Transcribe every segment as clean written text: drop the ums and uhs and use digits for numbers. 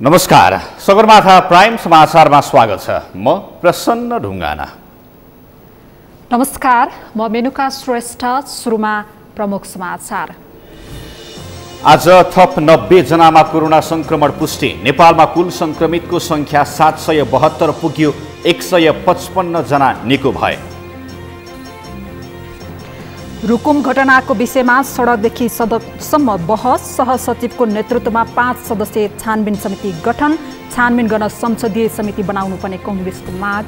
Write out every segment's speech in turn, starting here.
नमस्कार, सगरमाथा प्राइम समाचारमा स्वागत छ। म प्रसन्न ढुङ्गाना। नमस्कार, म मेनुका श्रेष्ठ। सुरुमा प्रमुख समाचार। आज थप 90 जनामा कोरोना संक्रमण पुष्टि। नेपालमा कुल संक्रमितको संख्या 772 पुग्यो। 155 जना निको भए। रुकुम घटनाको विषयमा सडकदेखि सदकसम्म बहस। सहसचिवको नेतृत्वमा 5 सदस्यीय छानबिन समिति गठन। छानबिन गर्न संसदीय समिति बनाउनु पर्ने कांग्रेसको माग।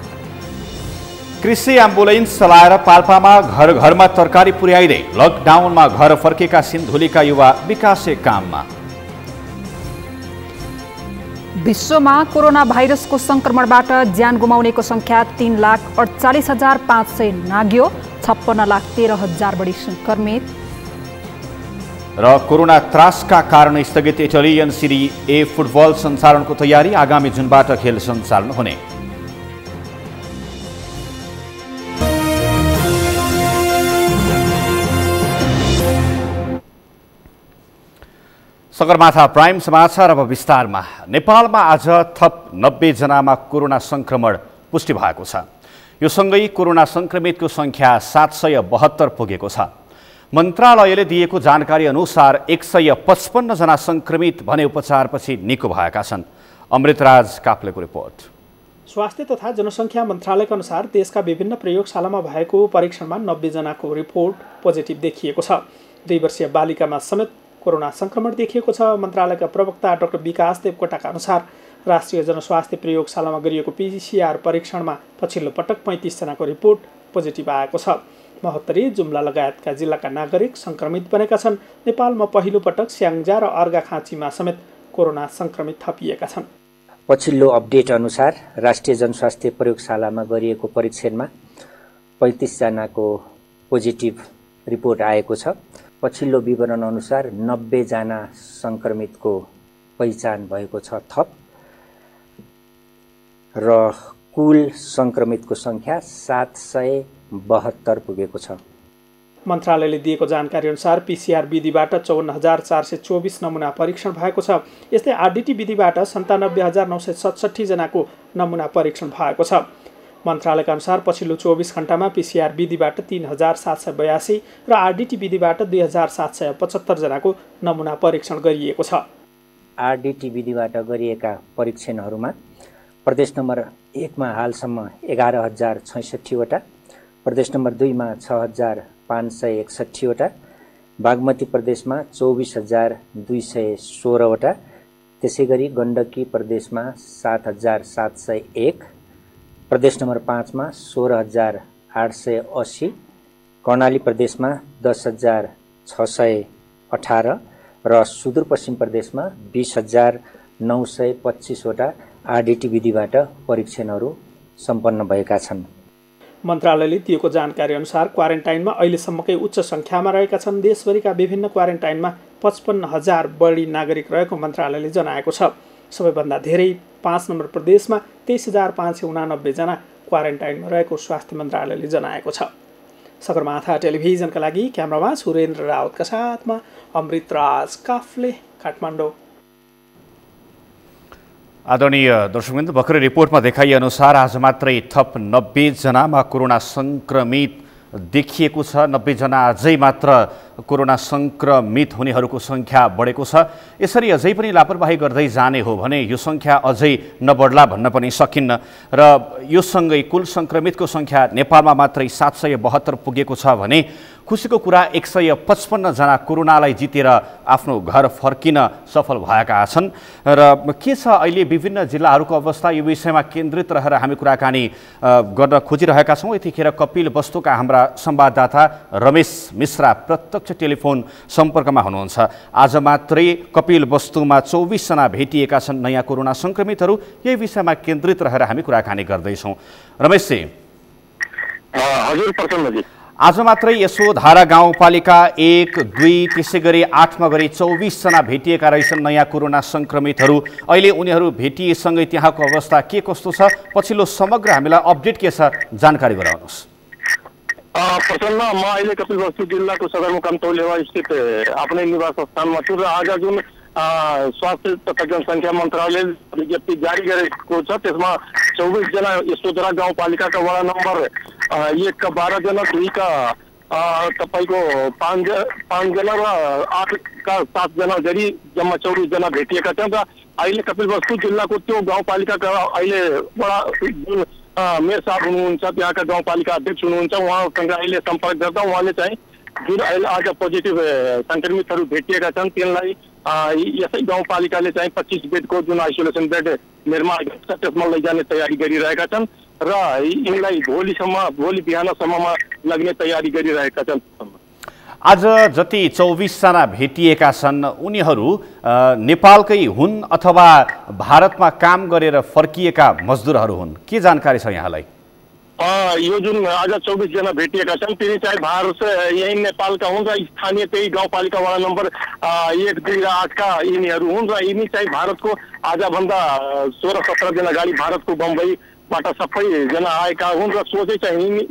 कृषि एम्बुलेन्स चलाएर पाल्पामा घर घरमा तरकारी पुर्याइदै लकडाउनमा घर फर्केका सिन्धुलीका युवा विकासे काममा। विश्वमा कोरोना भाइरसको संक्रमणबाट ज्यान गुमाउनेको संख्या 3,48,500 नाग्यो। 56,13,000 बढी संक्रमित। र कोरोना त्रासका कारण स्थगित इटालियन सिरी ए फुटबल सञ्चालनको तयारी। आगामी जुनबाट खेल सञ्चालन हुने। सगरमाथा प्राइम समाचार अब विस्तारमा। नेपालमा आज थप 90 जनामा कोरोना संक्रमण पुष्टि भएको छ। यो सँगै कोरोना संक्रमितको संख्या 772 पुगेको छ। मन्त्रालयले दिएको जानकारी अनुसार 155 जना संक्रमित भने उपचारपछि निको भएका छन्। अमृतराज काफ्लेको रिपोर्ट। स्वास्थ्य तथा जनसङ्ख्या मन्त्रालयका अनुसार देशका विभिन्न प्रयोगशालामा भएको परीक्षणमा 90 जनाको रिपोर्ट पोजिटिभ देखिएको छ। 2 वर्षीय बालिकामा समेत कोरोना संक्रमण देखिएको छ। मन्त्रालयका प्रवक्ता डाक्टर विकास देवकोटाका अनुसार राष्ट्रिय जनस्वास्थ्य प्रयोगशालामा गरिएको पीसीआर परीक्षणमा पछिल्लो पटक 35 जनाको रिपोर्ट पोजिटिभ आएको छ। महोत्तरी, जुम्ला लगायतका जिल्लाका नागरिक संक्रमित बनेका छन्। नेपालमा पहिलो पटक स्याङ्जा र अर्घाखाँचीमा समेत कोरोना संक्रमित थपिएका छन्। पछिल्लो अपडेट अनुसार राष्ट्रिय जनस्वास्थ्य प्रयोगशालामा गरिएको परीक्षणमा 35 जनाको पोजिटिभ रिपोर्ट आएको छ। पछिल्लो विवरण अनुसार 90 जना संक्रमितको पहिचान भएको छ थप, र कुल संक्रमितको संख्या 772 पुगेको छ। मन्त्रालयले दिएको जानकारी अनुसार पीसीआर विधिबाट 54,424 नमुना परीक्षण भएको छ। यस्तै आरडीटी विधिबाट 97,967 जनाको नमुना परीक्षण भएको छ। मन्त्रालयका अनुसार पछिल्लो 24 घण्टामा पीसीआर विधिबाट 3,782 र आरडीटी विधिबाट 2,775 जनाको नमुना परीक्षण गरिएको छ। आरडीटी विधिबाट गरिएका परीक्षणहरूमा प्रदेश नम्बर 1 मा हालसम्म 11,066 वटा, प्रदेश नम्बर 2 मा 6,561 वटा, बागमती प्रदेशमा 24,216 वटा, त्यसैगरी गण्डकी प्रदेशमा 7,701, प्रदेश नम्बर 5 मा 16,880, कर्णाली प्रदेशमा 10,618 र सुदूरपश्चिम प्रदेशमा 20,925 वटा आरडीटी विधिबाट परीक्षणहरू सम्पन्न भएका छन्। मन्त्रालयले दिएको जानकारी अनुसार क्वारेन्टाइनमा अहिलेसम्मकै उच्च संख्यामा रहेका छन्। देशभरिका विभिन्न क्वारेन्टाइनमा 55,000 बढी नागरिक रहेको मन्त्रालयले जनाएको छ। सबैभन्दा धेरै 5 नम्बर प्रदेशमा 23,589 जना क्वारेन्टाइनमा रहेको स्वास्थ्य मन्त्रालयले जनाएको छ। सगरमाथा टेलिभिजनका लागि क्यामेरामा सुरेन्द्र रावतका साथमा अमृतराज काफ्ले, काठमाडौँ। आदरणीय दर्शकवृन्द, भर्खरै रिपोर्टमा देखाइए अनुसार आज मात्रै थप 90 जनामा कोरोना संक्रमित देखिएको छ। 90 जना अझै मात्र कोरोना संक्रमित हुनेहरूको संख्या बढेको छ। यसरी अझै पनि लापरवाही गर्दै जाने हो भने यो संख्या अझै नबढ्ला भन्न पनि सकिन्न। र यो सँगै कुल संक्रमितको संख्या नेपालमा मात्रै 772 पुगेको छ भने खुसीको कुरा 155 जना कोरोनालाई जितेर आफ्नो घर फर्किन सफल भएका छन्। र के छ अहिले विभिन्न जिल्लाहरूको अवस्था, यो विषयमा केन्द्रित रहेर हामी कुराकानी गर्न खोजिरहेका छौँ। यतिखेर कपिल वस्तुका हाम्रा संवाददाता रमेश मिश्रा प्रत्यक्ष टेलिफोन सम्पर्कमा हुनुहुन्छ। आज मात्रै कपिल वस्तुमा 24 जना भेटिएका छन् नयाँ कोरोना संक्रमितहरू। यही विषयमा केन्द्रित रहेर हामी कुराकानी गर्दैछौँ। रमेशजी, हजुर प्रसन्नजी, आज मात्रै यशोधारा गाउँपालिका 1, 2 त्यसै गरी 8 मा गरी 24 जना भेटिएका रहेछन् नयाँ कोरोना संक्रमितहरू। अहिले उनीहरू भेटिएसँगै त्यहाँको अवस्था के कस्तो छ, पछिल्लो समग्र हामीलाई अपडेट के छ, जानकारी गराउनुहोस्। प्रसन्न, म अहिले कपिलवस्तु जिल्लाको सदरमुकाम तौलेवा स्थित आफ्नै निवास स्थानमा छु र आज जुन स्वास्थ्य तथा जनसङ्ख्या मन्त्रालयले विज्ञप्ति जारी गरेको छ। त्यसमा 24 जना यशोधरा गाउँपालिकाका वडा नम्बर 1 का 12 जना, 2 का तपाईँको 5 जना र 8 का 7 जना गरी जम्मा 24 जना भेटिएका छन्। र अहिले कपिलवस्तु जिल्लाको त्यो गाउँपालिकाका अहिले वडा जुन मेयर साहब हुनुहुन्छ, त्यहाँका गाउँपालिका अध्यक्ष हुनुहुन्छ, उहाँसँग अहिले सम्पर्क गर्दा उहाँले चाहिँ जुन अहिले आज पोजिटिभ सङ्क्रमितहरू भेटिएका छन् तिनलाई यसै गाउँपालिकाले चाहिँ 25 बेडको जुन आइसोलेसन बेड निर्माण गर्छ त्यसमा लैजाने तयारी गरिरहेका छन् र यिनलाई भोलि बिहानसम्ममा लग्ने तयारी गरिरहेका छन्। आज जति 24 जना भेटिएका छन् उनीहरू नेपालकै हुन् अथवा भारतमा काम गरेर फर्किएका मजदुरहरू हुन्, के जानकारी छ यहाँलाई? यो जुन आज 24 जना भेटिएका छन् तिनी चाहिँ भारत यही नेपालका हुन् र स्थानीय त्यही गाउँपालिका वडा नम्बर 1, 2 र 8 का यिनीहरू हुन् र यिनी चाहिँ भारतको आजभन्दा 16-17 दिन अगाडि भारतको बम्बईबाट सबैजना आएका हुन् र सोझै चाहिँ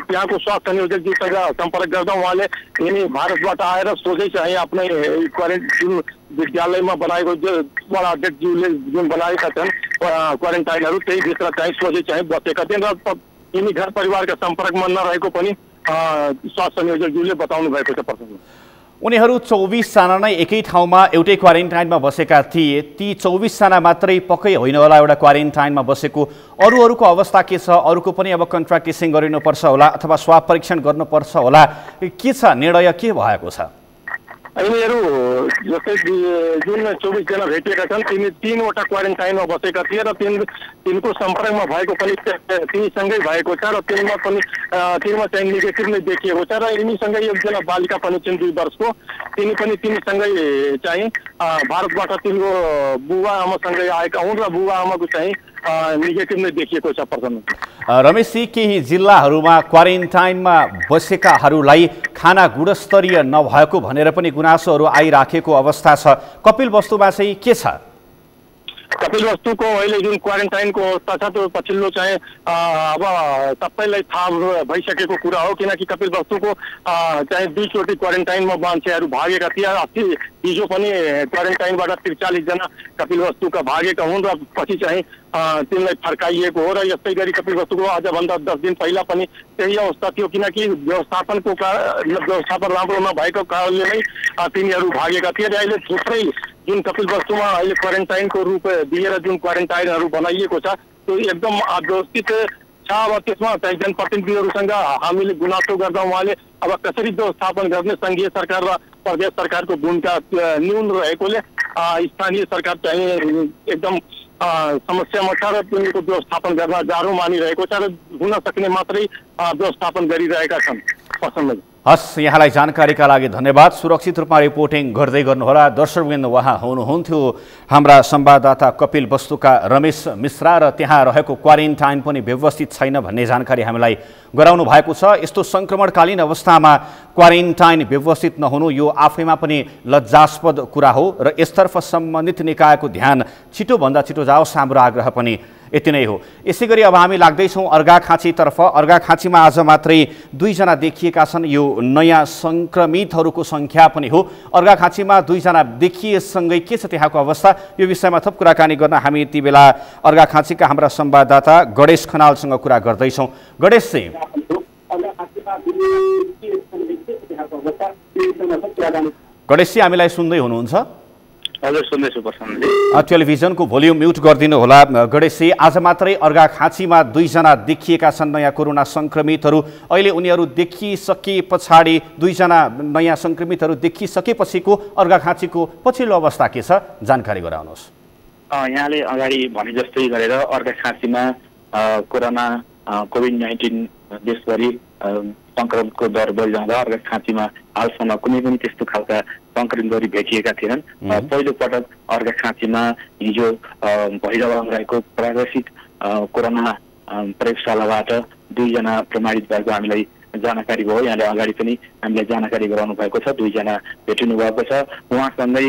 त्यहाँको स्वास्थ्य संयोजकजीसँग सम्पर्क गर्दा उहाँले यिनी भारतबाट आएर सोझै चाहिँ आफ्नै क्वारेन्टाइन विद्यालयमा बनाएको वडा अध्यक्षज्यूले जुन बनाएका छन् क्वारेन्टाइनहरू त्यही भित्र चाहिँ सोझै चाहिँ बसेका थिए र यिनी घर परिवारका सम्पर्कमा नरहेको पनि स्वास्थ्य संयोजकज्यूले बताउनु भएको छ। प्रश्न उनीहरू 24 जना नै एकै ठाउँमा एउटै क्वारेन्टाइनमा बसेका थिए। ती 24 जना मात्रै पक्कै होइन होला एउटा क्वारेन्टाइनमा बसेको, अरूहरूको अवस्था के छ? अरूको पनि अब कन्ट्र्याक्ट टेस्टिङ गरिनुपर्छ होला अथवा स्वाब परीक्षण गर्नुपर्छ होला, के छ निर्णय, के भएको छ? यिनीहरू जस्तै जुन 24 जना भेटिएका छन् तिनी 3वटा क्वारेन्टाइनमा बसेका थिए र तिनको सम्पर्कमा भएको पनि तिनीसँगै भएको छ र तिनमा चाहिँ नेगेटिभ नै देखिएको छ र यिनीसँगै एकजना बालिका पनि छिन् 2 वर्षको, तिनी पनि तिनीसँगै चाहिँ भारतबाट तिनको बुवा आमासँगै आएका हुन् र बुवा आमाको चाहिँ नेगेटिभ नै देखिएको छ। रमेशजी, केही जिल्लाहरूमा क्वारेन्टाइनमा बसेकाहरूलाई खाना गुणस्तरीय नभएको भनेर पनि गुनासोहरू आइराखेको अवस्था छ। कपिलवस्तुमा चाहिँ के छ? कपिलवस्तुको अहिले जुन क्वारेन्टाइनको अवस्था छ त्यो पछिल्लो चाहिँ अब सबैलाई थाहा भइसकेको कुरा हो, किनकि कपिलवस्तुको चाहिँ 2 चोटि क्वारेन्टाइनमा मान्छेहरू भागेका थिए। हिजो पनि क्वारेन्टाइनबाट 43 जना कपिलवस्तुका भागेका हुन् र पछि चाहिँ तिनलाई फर्काइएको हो र यस्तै गरी कपिलवस्तुको आजभन्दा 10 दिन पहिला पनि त्यही अवस्था थियो, किनकि व्यवस्थापन राम्रो नभएको कारणले नै तिनीहरू भागेका थिए। र अहिले थुप्रै जुन कपिलवस्तुमा अहिले क्वारेन्टाइनको रूप दिएर जुन क्वारेन्टाइनहरू बनाइएको छ त्यो एकदम अव्यवस्थित छ। अब त्यसमा चाहिँ जनप्रतिनिधिहरूसँग हामीले गुनासो गर्दा उहाँले अब कसरी व्यवस्थापन गर्ने सङ्घीय सरकार र प्रदेश सरकारको भूमिका न्यून रहेकोले स्थानीय सरकार चाहिँ एकदम समस्यामा छ र तिनीहरूको व्यवस्थापन गर्न गाह्रो मानिरहेको छ र हुन सक्ने मात्रै व्यवस्थापन गरिरहेका छन्। हस्, यहाँलाई जानकारीका लागि धन्यवाद। सुरक्षित रूपमा रिपोर्टिङ गर्दै गर्नुहोला। दर्शकवृन्द, उहाँ हुनुहुन्थ्यो हाम्रा संवाददाता कपिलवस्तुका रमेश मिश्रा र त्यहाँ रहेको क्वारेन्टाइन पनि व्यवस्थित छैन भन्ने जानकारी हामीलाई गराउनु भएको छ। यस्तो सङ्क्रमणकालीन अवस्थामा क्वारेन्टाइन व्यवस्थित नहुनु यो आफैमा पनि लज्जास्पद कुरा हो र यसतर्फ सम्बन्धित निकायको ध्यान छिटोभन्दा छिटो जाओस्, हाम्रो आग्रह पनि यति नै हो। यसै गरी अब हामी लाग्दैछौँ अर्घाखाँचीतर्फ। अर्घाखाँचीमा आज मात्रै 2 जना देखिएका छन्। यो नयाँ सङ्क्रमितहरूको सङ्ख्या पनि हो। अर्घाखाँचीमा 2 जना देखिएसँगै के छ त्यहाँको अवस्था, यो विषयमा थप कुराकानी गर्न हामी यति बेला अर्घाखाँचीका हाम्रा संवाददाता गणेश खनालसँग कुरा गर्दैछौँ। गणेश चाहिँ गणेशजी हामीलाई सुन्दै हुनुहुन्छ? हजुर, सुन्दैछु प्रशान्तजी। टेलिभिजनको भोल्युम म्युट गरिदिनु होला। गणेशजी, आज मात्रै अर्घाखाँचीमा 2 जना देखिएका छन् नयाँ कोरोना सङ्क्रमितहरू। अहिले उनीहरू देखिसके पछाडि 2 जना नयाँ सङ्क्रमितहरू देखिसकेपछिको अर्घाखाँचीको पछिल्लो अवस्था के छ, जानकारी गराउनुहोस्। यहाँले अगाडि भने जस्तै गरेर अर्घाखाँचीमा कोरोना कोभिड-19 देशभरि सङ्क्रमणको दर बढिरहँदा अर्घाखाँचीमा हालसम्म कुनै पनि त्यस्तो खालका सङ्क्रमितहरू भेटिएका थिएनन्। पहिलो पटक अर्घाखाँचीमा हिजो भैरवाङ रहेको प्रादेशिक कोरोना प्रयोगशालाबाट 2 जना प्रमाणित भएको हामीलाई जानकारी भयो। यहाँले अगाडि पनि हामीलाई जानकारी गराउनु भएको छ। 2 जना भेटिनु भएको छ। उहाँसँगै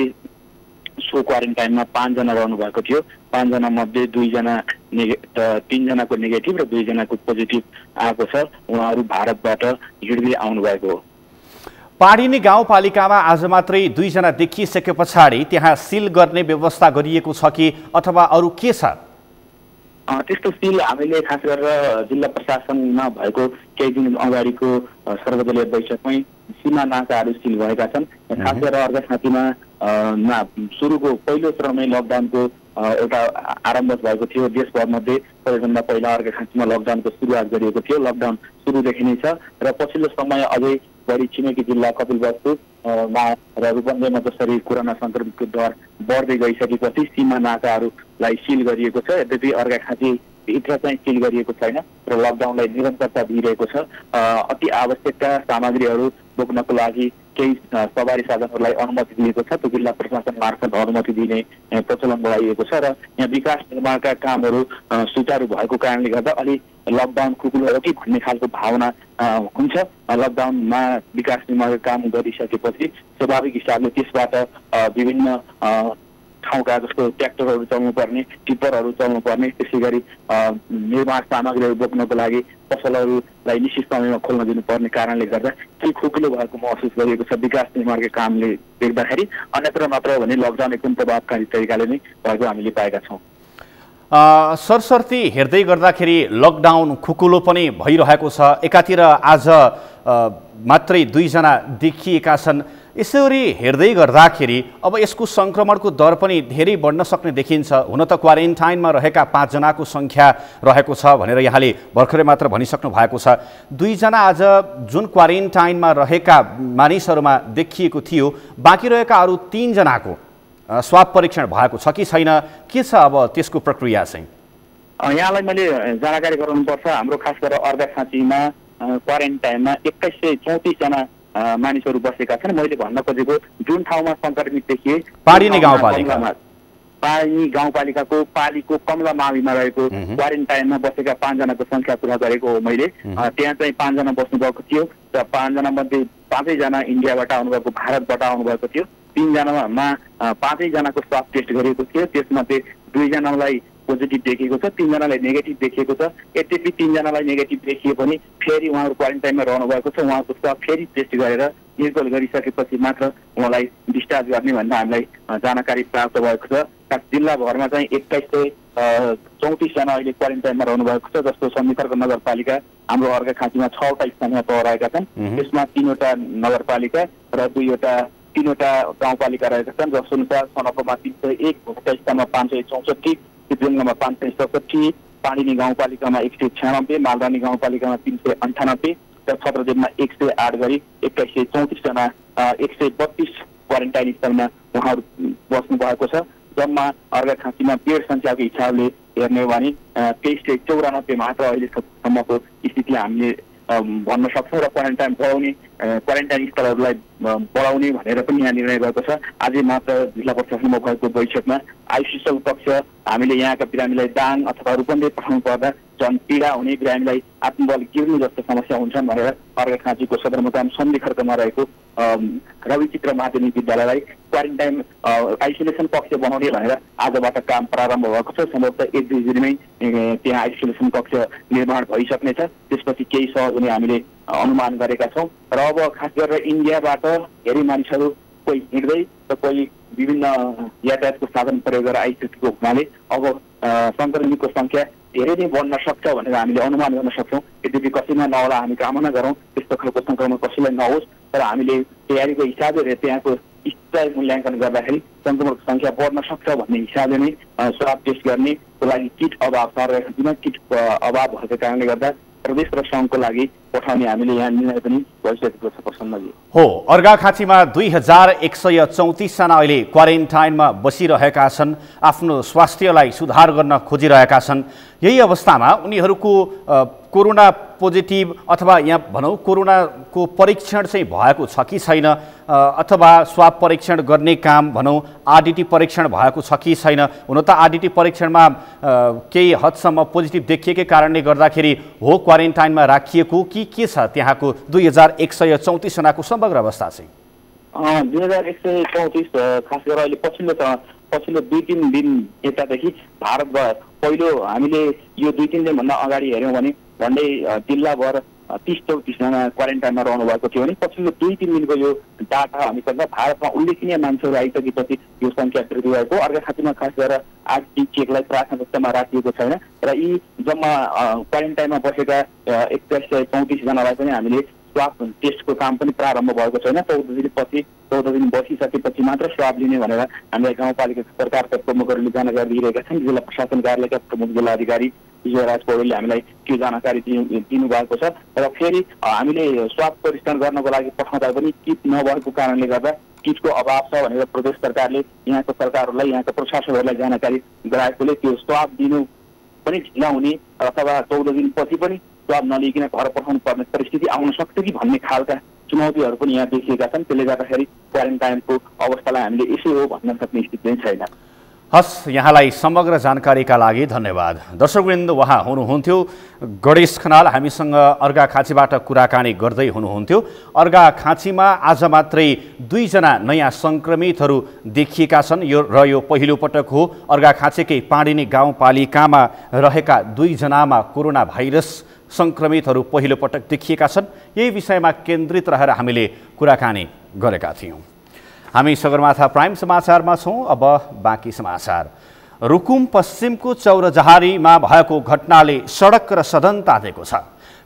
सो क्वारेन्टाइनमा 5 जना रहनु भएको थियो। 5 जना मध्ये 2 जना 3 जनाको नेगेटिभ र 2 जनाको पोजिटिभ आएको छ। उहाँहरू भारतबाट हिँड्दै आउनु भएको हो। पाडिनी गाउँपालिकामा आज मात्रै 2 जना देखिसके पछाडि त्यहाँ सिल गर्ने व्यवस्था गरिएको छ कि अथवा अरू के छ? त्यस्तो सिल हामीले खास गरेर जिल्ला प्रशासनमा भएको केही दिन अगाडिको सर्वदलीय बैठकमै सीमा नाकाहरू सिल भएका छन्। खास गरेर अर्घाखाँचीमा सुरुको पहिलो चरणमै लकडाउनको एउटा आरम्भ भएको थियो। देशभरमध्ये सबैभन्दा पहिला अर्घाखाँचीमा लकडाउनको सुरुवात गरिएको थियो। लकडाउन सुरुदेखि नै छ र पछिल्लो समय अझै बढी छिमेकी जिल्ला कपिलवस्तुमा र रूपन्देहीमा जसरी कोरोना संक्रमितको दर बढ्दै गइसकेपछि सीमा नाकाहरूलाई सिल गरिएको छ। यद्यपि अर्घाखाँची भित्र चाहिँ सिल गरिएको छैन र लकडाउनलाई निरन्तरता दिइरहेको छ। अति आवश्यकता सामग्रीहरू बोक्नको लागि केही सवारी साधनहरूलाई अनुमति दिएको छ। त्यो जिल्ला प्रशासन मार्फत अनुमति दिने प्रचलन बढाइएको छ र यहाँ विकास निर्माणका कामहरू सुचारू भएको कारणले गर्दा अलि लकडाउन खुकुलो हो कि भन्ने खालको भावना हुन्छ। लकडाउनमा विकास निर्माणका काम गरिसकेपछि स्वाभाविक हिसाबले त्यसबाट विभिन्न ठाउँका जस्तो ट्र्याक्टरहरू चल्नुपर्ने, टिप्परहरू चल्नुपर्ने, त्यसै गरी निर्माण सामग्रीहरू बोक्नको लागि पसलहरूलाई निश्चित समयमा खोल्न दिनुपर्ने कारणले गर्दा केही खुकुलो भएको महसुस गरिएको छ विकास निर्माणका कामले देख्दाखेरि। अन्यत्र मात्र भने लकडाउन एकदम प्रभावकारी तरिकाले नै भएको हामीले पाएका छौँ। सरसर्ती हेर्दै गर्दाखेरि लकडाउन खुकुलो पनि भइरहेको छ। एकातिर आज मात्रै 2 जना देखिएका छन्। यसरी हेर्दै गर्दाखेरि अब यसको सङ्क्रमणको दर पनि धेरै बढ्न सक्ने देखिन्छ। हुन त क्वारेन्टाइनमा रहेका 5 जनाको सङ्ख्या रहेको छ भनेर यहाँले भर्खरै मात्र भनिसक्नु भएको छ। 2 जना आज जुन क्वारेन्टाइनमा रहेका मानिसहरूमा देखिएको थियो, बाँकी रहेका अरू 3 जनाको स्वाब परीक्षण भएको छ कि छैन? के छ अब त्यसको प्रक्रिया चाहिँ? यहाँलाई मैले जानकारी गराउनुपर्छ। हाम्रो खास गरेर अर्घाखाँचीमा क्वारेन्टाइनमा 2134 जना मानिसहरू बसेका छन्। मैले भन्न खोजेको जुन ठाउँमा संक्रमित देखिए पाडिनी गाउँपालिकामा, पाडिनी गाउँपालिकाको पालीको कमला माविमा रहेको क्वारेन्टाइनमा बसेका 5 जनाको संख्या पुरा गरेको हो मैले। त्यहाँ चाहिँ 5 जना बस्नु भएको थियो र 5 जना मध्ये 5 जना इन्डियाबाट आउनुभएको, भारतबाट आउनुभएको थियो। 3 जनामा 5 जनाको स्वाब टेस्ट गरिएको थियो। त्यसमध्ये 2 जनालाई पोजिटिभ देखिएको छ, 3 जनालाई नेगेटिभ देखिएको छ। यद्यपि 3 जनालाई नेगेटिभ देखिए पनि फेरि उहाँहरू क्वारेन्टाइनमा रहनु भएको छ। उहाँको स्वाब फेरि टेस्ट गरेर निर्गल गरिसकेपछि मात्र उहाँलाई डिस्चार्ज गर्ने भन्ने हामीलाई जानकारी प्राप्त भएको छ। जिल्लाभरमा चाहिँ 2134 जना अहिले क्वारेन्टाइनमा रहनु भएको छ, जस्तो सन्धिखर्क नगरपालिका हाम्रो अर्घाखाँचीमा 6वटा स्थानमा तह छन्। त्यसमा 3वटा नगरपालिका र 3वटा गाउँपालिका रहेका छन्। जसअनुसार सनपमा 301, भोटा स्थानमा 564, सिद्धगङ्गामा 567, पाडिनी गाउँपालिकामा 196, मालदानी गाउँपालिकामा 398 र छत्रदेवमा 108 गरी 2134 जना 132 क्वारेन्टाइन स्थलमा उहाँहरू बस्नु भएको छ। जम्मा अर्घाखाँचीमा बेड सङ्ख्याको हिसाबले हेर्ने हो भने 2394 मात्र अहिलेसम्मको स्थिति हामीले भन्न सक्छौँ र क्वारेन्टाइन स्थलहरूलाई बढाउने भनेर पनि यहाँ निर्णय भएको छ। आजै मात्र जिल्ला प्रशासनमा भएको बैठकमा आइसोलेसन कक्ष हामीले यहाँका बिरामीलाई दाङ अथवा रूपन्देही पठाउनु पर्दा झन् पीडा हुने, बिरामीलाई आत्मबल गिर्नु जस्तो समस्या हुन्छन् भनेर अर्घाखाँचीको सदरमुकाम सन्धिखर्कमा रहेको रविचित्र माध्यमिक विद्यालयलाई क्वारेन्टाइन आइसोलेसन कक्ष बनाउने भनेर आजबाट काम प्रारम्भ भएको छ। सम्भवतः 1-2 दिनमै त्यहाँ आइसोलेसन कक्ष निर्माण भइसक्नेछ। त्यसपछि केही सहज हुने हामीले अनुमान गरेका छौँ। र अब खास गरेर इन्डियाबाट धेरै मानिसहरू कोही हिँड्दै र कोही विभिन्न यातायातको साधन प्रयोग गरेर आइसकेको हुनाले अब सङ्क्रमितको सङ्ख्या धेरै नै बढ्न सक्छ भनेर हामीले अनुमान गर्न सक्छौँ। यद्यपि कसैमा नहोला, हामी कामना गरौँ त्यस्तो खालको सङ्क्रमण कसैलाई नहोस्। तर हामीले तयारीको हिसाबले त्यहाँको स्थायी मूल्याङ्कन गर्दाखेरि सङ्क्रमणको सङ्ख्या बढ्न सक्छ भन्ने हिसाबले नै स्वाब टेस्ट गर्नेको लागि किट अभाव छ। किट अभाव भएको कारणले गर्दा प्रदेश र सङ्घको लागि पठाउने हामीले यहाँ निर्णय पनि भइसकेको छ। प्रसन्नजी हो, अर्घाखाँचीमा 2134 जना अहिले क्वारेन्टाइनमा बसिरहेका छन्, आफ्नो स्वास्थ्यलाई सुधार गर्न खोजिरहेका छन्। यही अवस्थामा उनीहरूको कोरोना पोजिटिभ अथवा यहाँ भनौँ कोरोनाको परीक्षण चाहिँ भएको छ कि छैन, अथवा स्वाब परीक्षण गर्ने काम भनौँ आरडिटी परीक्षण भएको छ कि छैन? हुन त आरडिटी परीक्षणमा केही हदसम्म पोजिटिभ देखिएकै कारणले गर्दाखेरि हो क्वारेन्टाइनमा राखिएको कि के छ त्यहाँको 2134 जनाको समग्र अवस्था चाहिँ? 2134 खास गरेर अहिले पछिल्लो 2-3 दिन यतादेखि भारतभर पहिलो हामीले यो 2-3 दिनभन्दा अगाडि हेऱ्यौँ भने झन्डै जिल्लाभर 30-34 जना क्वारेन्टाइनमा रहनु भएको थियो भने पछिल्लो 2-3 दिनको यो डाटा अनुसार भारतमा उल्लेखनीय मान्छेहरू आइसकेपछि यो संख्या वृद्धि भएको। अर्घाखाँचीमा खास गरेर आज ती चेकलाई प्राथमिकतामा राखिएको छैन र यी जम्मा क्वारेन्टाइनमा बसेका 2134 जनालाई पनि हामीले स्वाब टेस्टको काम पनि प्रारम्भ भएको छैन। 14 दिन बसिसकेपछि मात्र स्वाब लिने भनेर हामीलाई गाउँपालिका सरकारका प्रमुखहरूले जानकारी दिइरहेका छन्। जिल्ला प्रशासन कार्यालयका प्रमुख जिल्लाधिकारी विजयराज पौडेलले हामीलाई त्यो जानकारी दिनुभएको छ र फेरि हामीले स्वाब परीक्षण गर्नको लागि पठाउँदा पनि किट नभएको कारणले गर्दा किटको अभाव छ भनेर प्रदेश सरकारले यहाँको सरकारहरूलाई यहाँका प्रशासकहरूलाई जानकारी गराएकोले त्यो स्वाब दिनु पनि ढिला हुने अथवा 14 दिनपछि पनि स्वाब नलिकन घर पठाउनु पर्ने परिस्थिति आउन सक्छ कि भन्ने खालका चुनौतीहरू पनि यहाँ देखिएका छन्। त्यसले गर्दाखेरि क्वारेन्टाइनको अवस्थालाई हामीले यसो हो भन्न सक्ने स्थिति चाहिँ छैन। हस्, यहाँलाई समग्र जानकारीका लागि धन्यवाद। दर्शकवृन्द, उहाँ हुनुहुन्थ्यो गणेश खनाल, हामीसँग अर्घाखाँचीबाट कुराकानी गर्दै हुनुहुन्थ्यो। अर्घाखाँचीमा आज मात्रै 2 जना नयाँ सङ्क्रमितहरू देखिएका छन् र यो पहिलो पटक हो। अर्घाखाँचीकै पाडिनी गाउँपालिकामा रहेका 2 जनामा कोरोना भाइरस सङ्क्रमितहरू पहिलो पटक देखिएका छन्। यही विषयमा केन्द्रित रहेर हामीले कुराकानी गरेका थियौँ। हामी सगरमाथा प्राइम समाचारमा छौँ। अब बाँकी समाचार। रुकुम पश्चिमको चौरजहारीमा भएको घटनाले सडक र सदन तातेको छ।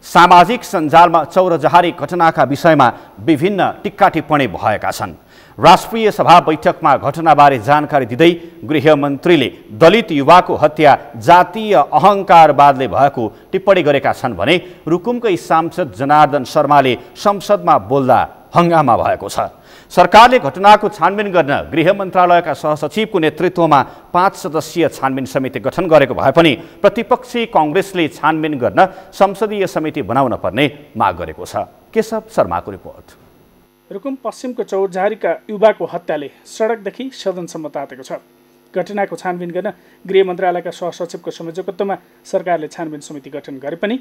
सामाजिक सञ्जालमा चौरजहारी घटनाका विषयमा विभिन्न टिक्का टिप्पणी भएका छन्। राष्ट्रिय सभा बैठकमा घटनाबारे जानकारी दिँदै गृहमन्त्रीले दलित युवाको हत्या जातीय अहङ्कारवादले भएको टिप्पणी गरेका छन् भने रुकुमकै सांसद जनार्दन शर्माले संसदमा बोल्दा हङ्गामा भएको छ। सरकारले घटनाको छानबिन गर्न गृह मन्त्रालयका सहसचिवको नेतृत्वमा 5 सदस्यीय छानबिन समिति गठन गरेको भए पनि प्रतिपक्षी काङ्ग्रेसले छानबिन गर्न संसदीय समिति बनाउन पर्ने माग गरेको छ। केशव शर्माको रिपोर्ट। रुकुम पश्चिमको चौरजहारीका युवाको हत्याले सडकदेखि सदनसम्म तातेको छ। घटनाको छानबिन गर्न गृह मन्त्रालयका सहसचिवको संयोजकत्वमा सरकारले छानबिन समिति गठन गरे पनि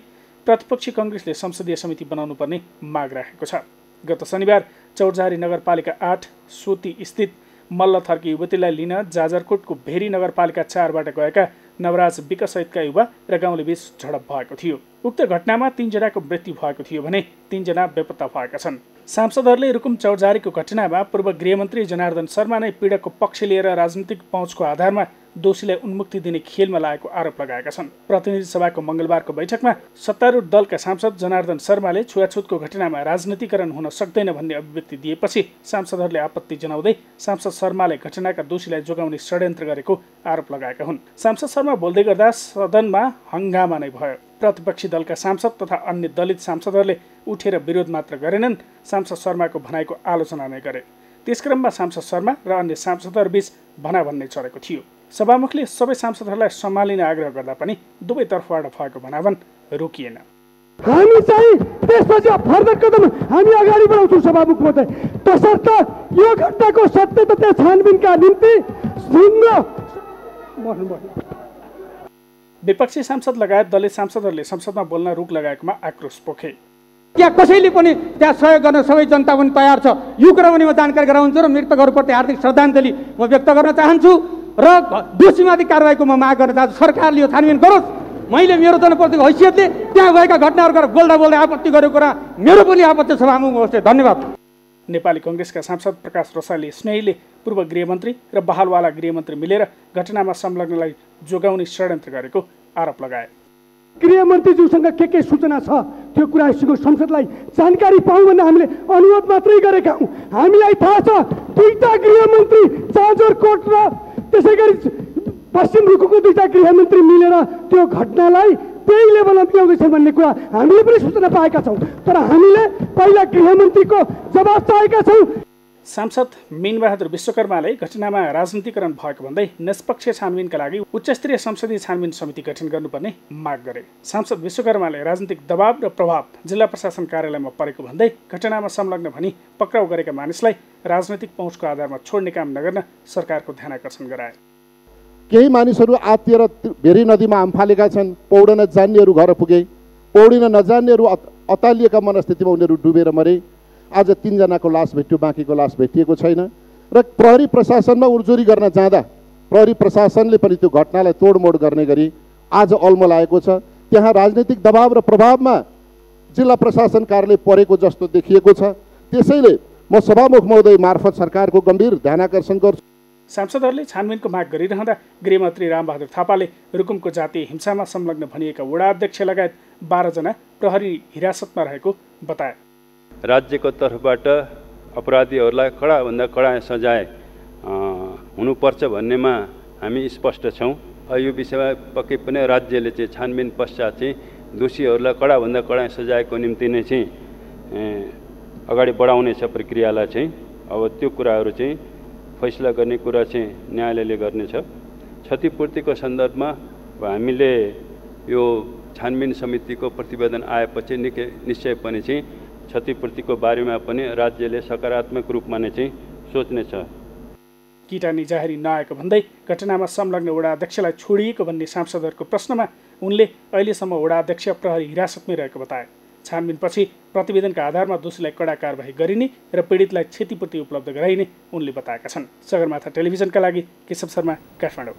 प्रतिपक्षी काङ्ग्रेसले संसदीय समिति बनाउनु पर्ने माग राखेको छ। गत शनिबार चौरजहारी नगरपालिका 8 सोती स्थित मल्लथरकी युवतीलाई लिन जाजरकोटको भेरी नगरपालिका 4बाट गएका नवराज विकसहितका युवा र गाउँले बीच झडप भएको थियो। उक्त घटनामा 3 जनाको मृत्यु भएको थियो भने 3 जना बेपत्ता भएका छन्। सांसदहरूले रुकुम चौरजहारीको घटनामा पूर्व गृहमन्त्री जनार्दन शर्मा नै पीडकको पक्ष लिएर राजनीतिक पहुँचको आधारमा दोषीलाई उन्मुक्ति दिने खेलमा लागेको आरोप लगाएका छन्। प्रतिनिधि सभाको मङ्गलबारको बैठकमा सत्तारूढ दलका सांसद जनार्दन शर्माले छुवाछुतको घटनामा राजनीतिकरण हुन सक्दैन भन्ने अभिव्यक्ति दिएपछि सांसदहरूले आपत्ति जनाउँदै सांसद शर्माले घटनाका दोषीलाई जोगाउने षड्यन्त्र गरेको आरोप लगाएका हुन्। सांसद शर्मा बोल्दै गर्दा सदनमा हङ्गामा नै भयो। प्रतिपक्षी दलका सांसद तथा अन्य दलित सांसदहरूले उठेर विरोध मात्र गरेनन्, सांसद शर्माको भनाइको आलोचना नै गरे। त्यसक्रममा सांसद शर्मा र अन्य सांसदहरूबीच भनाभन नै चलेको थियो। सभामुखले सबै सांसदहरूलाई सम्हालिन आग्रह गर्दा पनि दुवै तर्फबाट भएको भनाभन रोकिएन। हामी चाहिँ त्यसपछि फर्दर कदम हामी अगाडि बढाउँछौँ सभामुख महोदय। तसर्थ यो घटनाको सत्य तथ्य छानबिनका निम्ति विपक्षी सांसद लगायत दलित सांसदहरूले संसदमा बोल्न रोक लगाएकोमा आक्रोश पोखे। त्यहाँ कसैले पनि त्यहाँ सहयोग गर्न सबै जनता पनि तयार छ। यो कुरा पनि म जानकारी गराउँछु र मृतकहरूप्रति हार्दिक श्रद्धाञ्जली म व्यक्त गर्न चाहन्छु र दोषीमाथि कारवाहीको म माग गर्न चाहन्छु। सरकारले यो छानबिन गरोस्। मैले मेरो जनप्रतिको हैसियतले त्यहाँ भएका घटनाहरूबाट बोल्दा बोल्दै आपत्ति गरेको कुरा मेरो पनि आपत्ति सभामुख होस्। धन्यवाद। नेपाली काङ्ग्रेसका सांसद प्रकाश रसाइली स्नेहीले पूर्व गृहमन्त्री र बहालवाला गृहमन्त्री मिलेर घटनामा संलग्नलाई जोगाउने षड्यन्त्र गरेको आरोप लगाए। गृहमन्त्रीज्यूसँग के सूचना छ त्यो कुरा संसदलाई जानकारी पाऊँ भनेर हामीले अनुरोध मात्रै गरेका हौँ। हामीलाई थाहा छ 2टा गृहमन्त्री जाजरकोट र त्यसै गरी पश्चिम रुकुमको 2टा गृहमन्त्री मिलेर त्यो घटनालाई त्यही लेभलमा मिलाउँदैछ भन्ने कुरा हामीले पनि सूचना पाएका छौँ। तर हामीले पहिला गृहमन्त्रीको जवाब चाहेका छौँ। सांसद मीनबहादुर विश्वकर्माले घटनामा राजनीतिकरण भएको भन्दै निष्पक्ष छानबिनका लागि उच्चस्तरीय संसदीय छानबिन समिति गठन गर्नुपर्ने माग गरे। सांसद विश्वकर्माले राजनीतिक दबाव र प्रभाव जिल्ला प्रशासन कार्यालयमा परेको भन्दै घटनामा संलग्न भनी पक्राउ गरेका मानिसलाई राजनीतिक पहुँचको आधारमा छोड्ने काम नगर्न सरकारको ध्यानाकर्षण गराए। केही मानिसहरू आत्तिएर भेरी नदीमा आम्फालेका छन्। पौडन जान्नेहरू घर पुगे, पौडिन नजान्नेहरू अतालिएका मनस्थितिमा उनीहरू डुबेर मरे। आज 3 जनाको लास भेट्यो, बाँकीको लास भेटिएको छैन। र प्रहरी प्रशासनमा उर्जुरी गर्न जाँदा प्रहरी प्रशासनले पनि त्यो घटनालाई तोडमोड गर्ने गरी आज अल्मलाएको छ। त्यहाँ राजनीतिक दबाव र प्रभावमा जिल्ला प्रशासन कार्यालय परेको जस्तो देखिएको छ। त्यसैले म सभामुख महोदय मार्फत सरकारको गम्भीर ध्यानाकर्षण गर्छु। सांसदहरूले छानबिनको माग गरिरहँदा गृहमन्त्री रामबहादुर थापाले रुकुमको जातीय हिंसामा संलग्न भनिएका वडा अध्यक्ष लगायत 12 जना प्रहरी हिरासतमा रहेको बताए। राज्यको तर्फबाट अपराधीहरूलाई कडाभन्दा कडा सजाय हुनुपर्छ भन्नेमा हामी स्पष्ट छौँ। यो विषयमा पक्कै पनि राज्यले चाहिँ छानबिन पश्चात चाहिँ दोषीहरूलाई कडाभन्दा कडा सजायको निम्ति नै चाहिँ अगाडि बढाउनेछ प्रक्रियालाई चाहिँ। अब त्यो कुराहरू चाहिँ फैसला गर्ने कुरा चाहिँ न्यायालयले गर्नेछ। क्षतिपूर्तिको सन्दर्भमा हामीले यो छानबिन समितिको प्रतिवेदन आएपछि निश्चय पनि चाहिँ क्षतिपूर्तिको बारेमा पनि राज्यले सकारात्मक रूपमा नै चाहिँ सोच्नेछ। किटानी जाहेरी नआएको भन्दै घटनामा संलग्न वडा अध्यक्षलाई छोडिएको भन्ने सांसदहरूको प्रश्नमा उनले अहिलेसम्म वडा अध्यक्ष प्रहरी हिरासतमै रहेको बताए। छानबिनपछि प्रतिवेदनका आधारमा दोषीलाई कडा कारबाही गरिने र पीडितलाई क्षतिपूर्ति उपलब्ध गराइने उनले बताएका छन्। सगरमाथा टेलिभिजनका लागि केशव शर्मा, काठमाडौँ।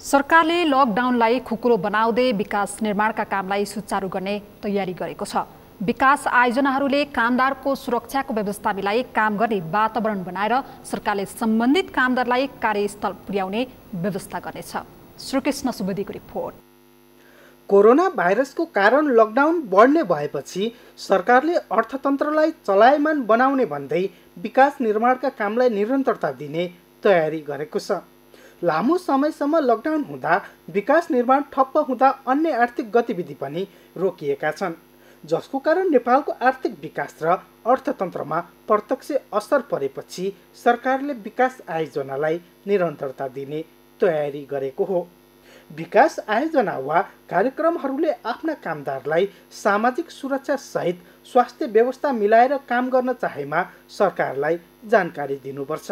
सरकारले लकडाउनलाई खुकुलो बनाउँदै विकास निर्माणका कामलाई सुचारू गर्ने तयारी गरेको छ। विकास आयोजनाहरूले कामदारको सुरक्षाको व्यवस्था मिलाई काम गर्ने वातावरण बनाएर सरकारले सम्बन्धित कामदारलाई कार्यस्थल पुर्याउने व्यवस्था गर्नेछ। श्रीकृष्ण सुवेदीको रिपोर्ट। कोरोना भाइरसको कारण लकडाउन बढ्ने भएपछि सरकारले अर्थतन्त्रलाई चलायमान बनाउने भन्दै विकास निर्माणका कामलाई निरन्तरता दिने तयारी गरेको छ। लामो समयसम्म लकडाउन हुँदा विकास निर्माण ठप्प हुँदा अन्य आर्थिक गतिविधि पनि रोकिएका छन्, जसको कारण नेपालको आर्थिक विकास र अर्थतन्त्रमा प्रत्यक्ष असर परेपछि सरकारले विकास आयोजनालाई निरन्तरता दिने तयारी गरेको हो। विकास आयोजना वा कार्यक्रमहरूले आफ्ना कामदारलाई सामाजिक सुरक्षा सहित स्वास्थ्य व्यवस्था मिलाएर काम गर्न चाहेमा सरकारलाई जानकारी दिनुपर्छ।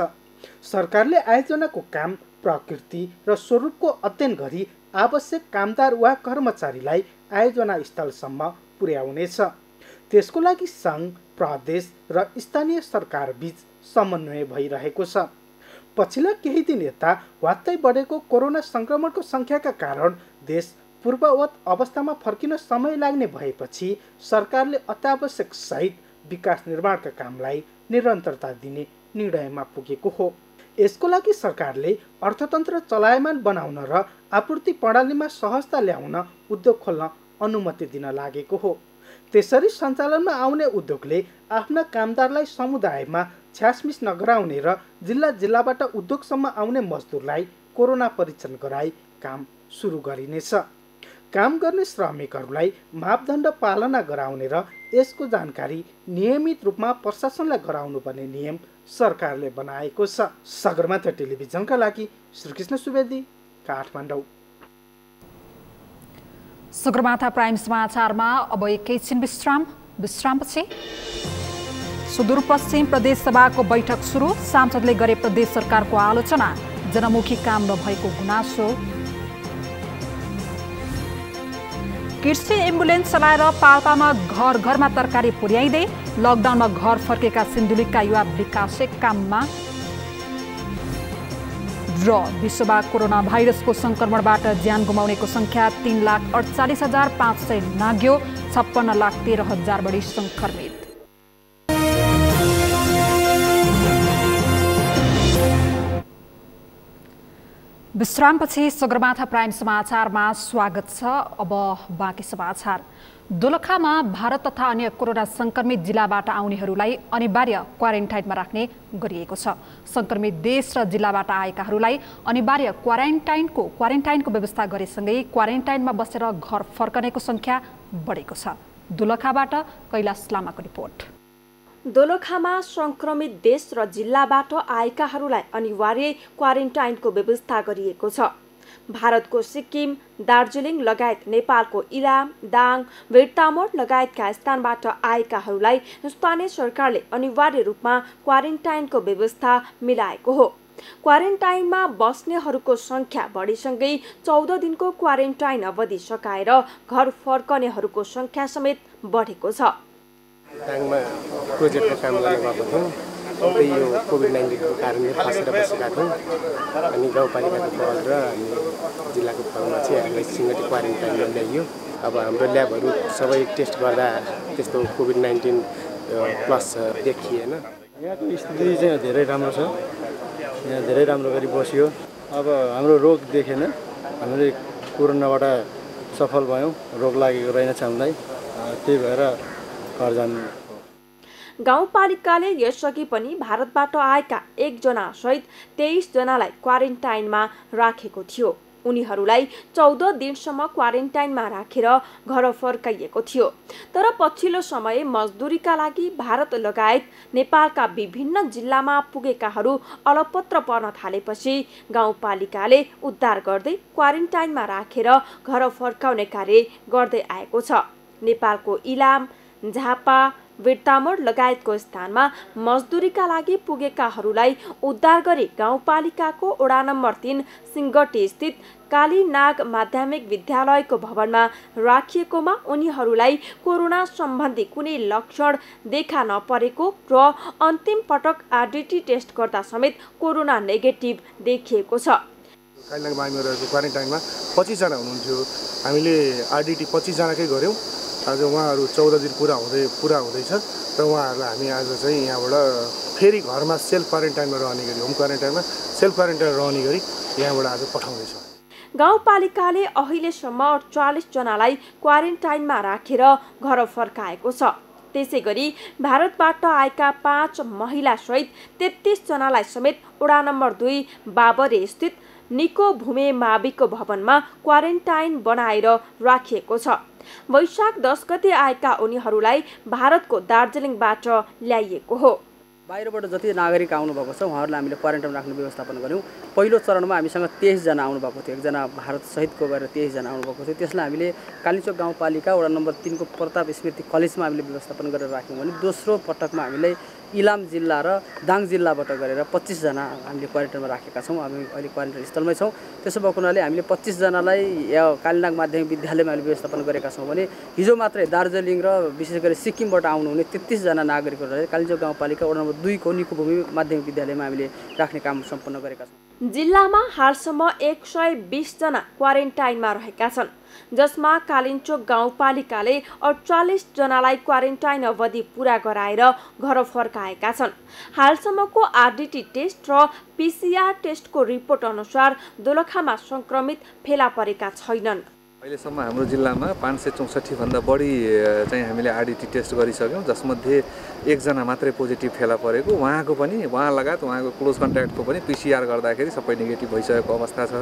सरकारले आयोजनाको काम प्रकृति र स्वरूपको अध्ययन गरी आवश्यक कामदार वा कर्मचारीलाई आयोजना स्थलसम्म पुर्याउनेछ। त्यसको लागि सङ्घ, प्रदेश र स्थानीय सरकार बीच समन्वय भइरहेको छ। पछिल्ला केही दिन यता वात्तै बढेको कोरोना संक्रमणको सङ्ख्याका कारण देश पूर्ववत अवस्थामा फर्किन समय लाग्ने भएपछि सरकारले अत्यावश्यक सहित विकास निर्माणका कामलाई निरन्तरता दिने निर्णयमा पुगेको हो। यसको लागि सरकारले अर्थतन्त्र चलायमान बनाउन र आपूर्ति प्रणालीमा सहजता ल्याउन उद्योग खोल्न अनुमति दिन लागेको हो। त्यसरी सञ्चालनमा आउने उद्योगले आफ्ना कामदारलाई समुदायमा छ्यासमिस नगराउने र जिल्लाबाट उद्योगसम्म आउने मजदुरलाई कोरोना परीक्षण गराई काम सुरु गरिनेछ। काम गर्ने श्रमिकहरूलाई मापदण्ड पालना गराउने र यसको जानकारी नियमित रूपमा प्रशासनलाई गराउनु पर्ने नियम सरकारले बनाएको छ। सगरमाथा टेलिभिजनका लागि श्रीकृष्ण सुवेदी, काठमाडौँ। सगरमाथा प्राइम समाचारमा अब एकैछिन विश्रामपछि सुदूरपश्चिम प्रदेश सभाको बैठक सुरु। सांसदले गरे प्रदेश सरकारको आलोचना, जनमुखी काम नभएको गुनासो। कृषि एम्बुलेन्स चलाएर पाल्पामा घर घरमा तरकारी पुर्याइँदै लकडाउनमा घर फर्केका सिन्धुलीका युवा विकासे काममा। र विश्वमा कोरोना भाइरसको संक्रमणबाट ज्यान गुमाउनेको संख्या 3,48,500 नाग्यो। 56,13,000 बढी संक्रमित। विश्रामपछि सगरमाथा प्राइम समाचारमा स्वागत छ। अब बाँकी समाचार। दोलखामा भारत तथा अन्य कोरोना संक्रमित जिल्लाबाट आउनेहरूलाई अनिवार्य क्वारेन्टाइनमा राख्ने गरिएको छ। संक्रमित देश र जिल्लाबाट आएकाहरूलाई अनिवार्य क्वारेन्टाइनको व्यवस्था गरेसँगै क्वारेन्टाइनमा बसेर घर फर्कनेको संख्या बढेको छ। दोलखाबाट कैलाश लामाको रिपोर्ट। दोलखामा संक्रमित देश र जिल्लाबाट आएकाहरूलाई अनिवार्य क्वारेन्टाइनको व्यवस्था गरिएको छ। भारतको सिक्किम, दार्जिलिङ लगायत नेपालको इलाम, दाङ, वीरतामोड लगायतका स्थानबाट आएकाहरूलाई स्थानीय सरकारले अनिवार्य रूपमा क्वारेन्टाइनको व्यवस्था मिलाएको हो। क्वारेन्टाइनमा बस्नेहरूको संख्या बढीसँगै 14 दिनको क्वारेन्टाइन अवधि सकाएर घर फर्कनेहरूको संख्या समेत बढेको छ। दाङमा प्रोजेक्टको काम गर्न गएको थियौँ। त्यही यो कोभिड-19को कारणले फसेर बसेका थियौँ। अनि गाउँपालिकाको पहल र हामी जिल्लाको पहलमा चाहिँ हामीलाई सिङ्गटी क्वारेन्टाइनमा ल्याइयो। अब हाम्रो ल्याबहरू सबै टेस्ट गर्दा त्यस्तो कोभिड-19 प्लस देखिएन। यहाँको स्थिति चाहिँ धेरै राम्रो छ, यहाँ धेरै राम्रो गरी बसियो। अब हाम्रो रोग देखेन, हामीले कोरोनाबाट सफल भयौँ, रोग लागेको रहेनछ हामीलाई, त्यही भएर घर जानु। गाउँपालिकाले यसअघि पनि भारतबाट आएका 1 जना सहित 23 जनालाई क्वारेन्टाइनमा राखेको थियो। उनीहरूलाई 14 दिनसम्म क्वारेन्टाइनमा राखेर घर फर्काइएको थियो। तर पछिल्लो समय मजदुरीका लागि भारत लगायत नेपालका विभिन्न जिल्लामा पुगेकाहरू अलपत्र पर्न थालेपछि गाउँपालिकाले उद्धार गर्दै क्वारेन्टाइनमा राखेर घर फर्काउने कार्य गर्दै आएको छ। नेपालको इलाम, झापा, बिर्तामोड लगायतको स्थानमा मजदुरीका लागि पुगेकाहरूलाई उद्धार गरी गाउँपालिकाको वडा नम्बर 3 सिंगटी स्थित कालीनाग माध्यमिक विद्यालयको भवनमा राखिएकोमा उनीहरूलाई कोरोना सम्बन्धी कुनै लक्षण देखा नपरेको र अन्तिम पटक आरडिटी टेस्ट गर्दा समेत कोरोना नेगेटिभ देखिएको छ। कालीनाग माध्यमिक क्वारेन्टाइनमा 25 जना हुनुहुन्थ्यो। हामीले आरडिटी 25 जनाकै गर्यौं। आज उहाँहरू 14 दिन पुरा हुँदैछ र उहाँहरूलाई हामी आज चाहिँ यहाँबाट फेरि घरमा सेल्फ क्वारेन्टाइनमा रहने गरी, होम क्वारेन्टाइनमा सेल्फ क्वारेन्टाइन रहने गरी यहाँबाट आज पठाउँदैछौँ। गाउँपालिकाले अहिलेसम्म 48 जनालाई क्वारेन्टाइनमा राखेर घर फर्काएको छ। त्यसैगरी भारतबाट आएका 5 महिला सहित 33 जनालाई समेत वडा नम्बर 2 बाबरे स्थित निको भूमे माविको भवनमा क्वारेन्टाइन बनाएर राखिएको छ। वैशाख 10 गते आएका उनीहरूलाई भारतको दार्जिलिङबाट ल्याइएको हो। बाहिरबाट जति नागरिक आउनुभएको छ उहाँहरूलाई हामीले क्वारेन्टाइन राख्ने व्यवस्थापन गऱ्यौँ। पहिलो चरणमा हामीसँग 23 जना आउनुभएको थियो, 1 जना भारत सहितको गरेर 23 जना आउनुभएको थियो। त्यसलाई हामीले कालीचोक गाउँपालिका वडा नम्बर 3 को प्रताप स्मृति कलेजमा हामीले व्यवस्थापन गरेर राख्यौँ भने दोस्रो पटकमा हामीले इलाम जिल्ला र दाङ जिल्लाबाट गरेर 25 जना हामीले क्वारेन्टाइनमा राखेका छौँ। हामी अहिले क्वारेन्टाइन स्थलमै छौँ। त्यसो भएको हुनाले हामीले 25 जनालाई कालीनाग माध्यमिक विद्यालयमा हामीले व्यवस्थापन गरेका छौँ भने हिजो मात्रै दार्जिलिङ र विशेष गरी सिक्किमबाट आउनुहुने 33 जना नागरिकहरूलाई कालीचोक गाउँपालिका वडा नम्बर 2 को निको भूमि माध्यमिक विद्यालयमा हामीले राख्ने काम सम्पन्न गरेका छौँ। जिल्लामा हालसम्म 120 जना क्वारेन्टाइनमा रहेका छन्, जसमा कालिन्चोक गाउँपालिकाले 48 जनालाई क्वारेन्टाइन अवधि पूरा गराएर घर फर्काएका छन्। हालसम्मको आरडिटी टेस्ट र पीसीआर टेस्टको रिपोर्ट अनुसार दोलखामा संक्रमित फेला परेका छैनन्। अहिलेसम्म हाम्रो जिल्लामा 564 भन्दा बढी चाहिँ हामीले आरडिटी टेस्ट गरिसक्यौँ, जसमध्ये 1 जना मात्रै पोजिटिभ फेला परेको। उहाँ लगायत उहाँको क्लोज कन्ट्याक्टको पनि पीसीआर गर्दाखेरि सबै नेगेटिभ भइसकेको अवस्था छ।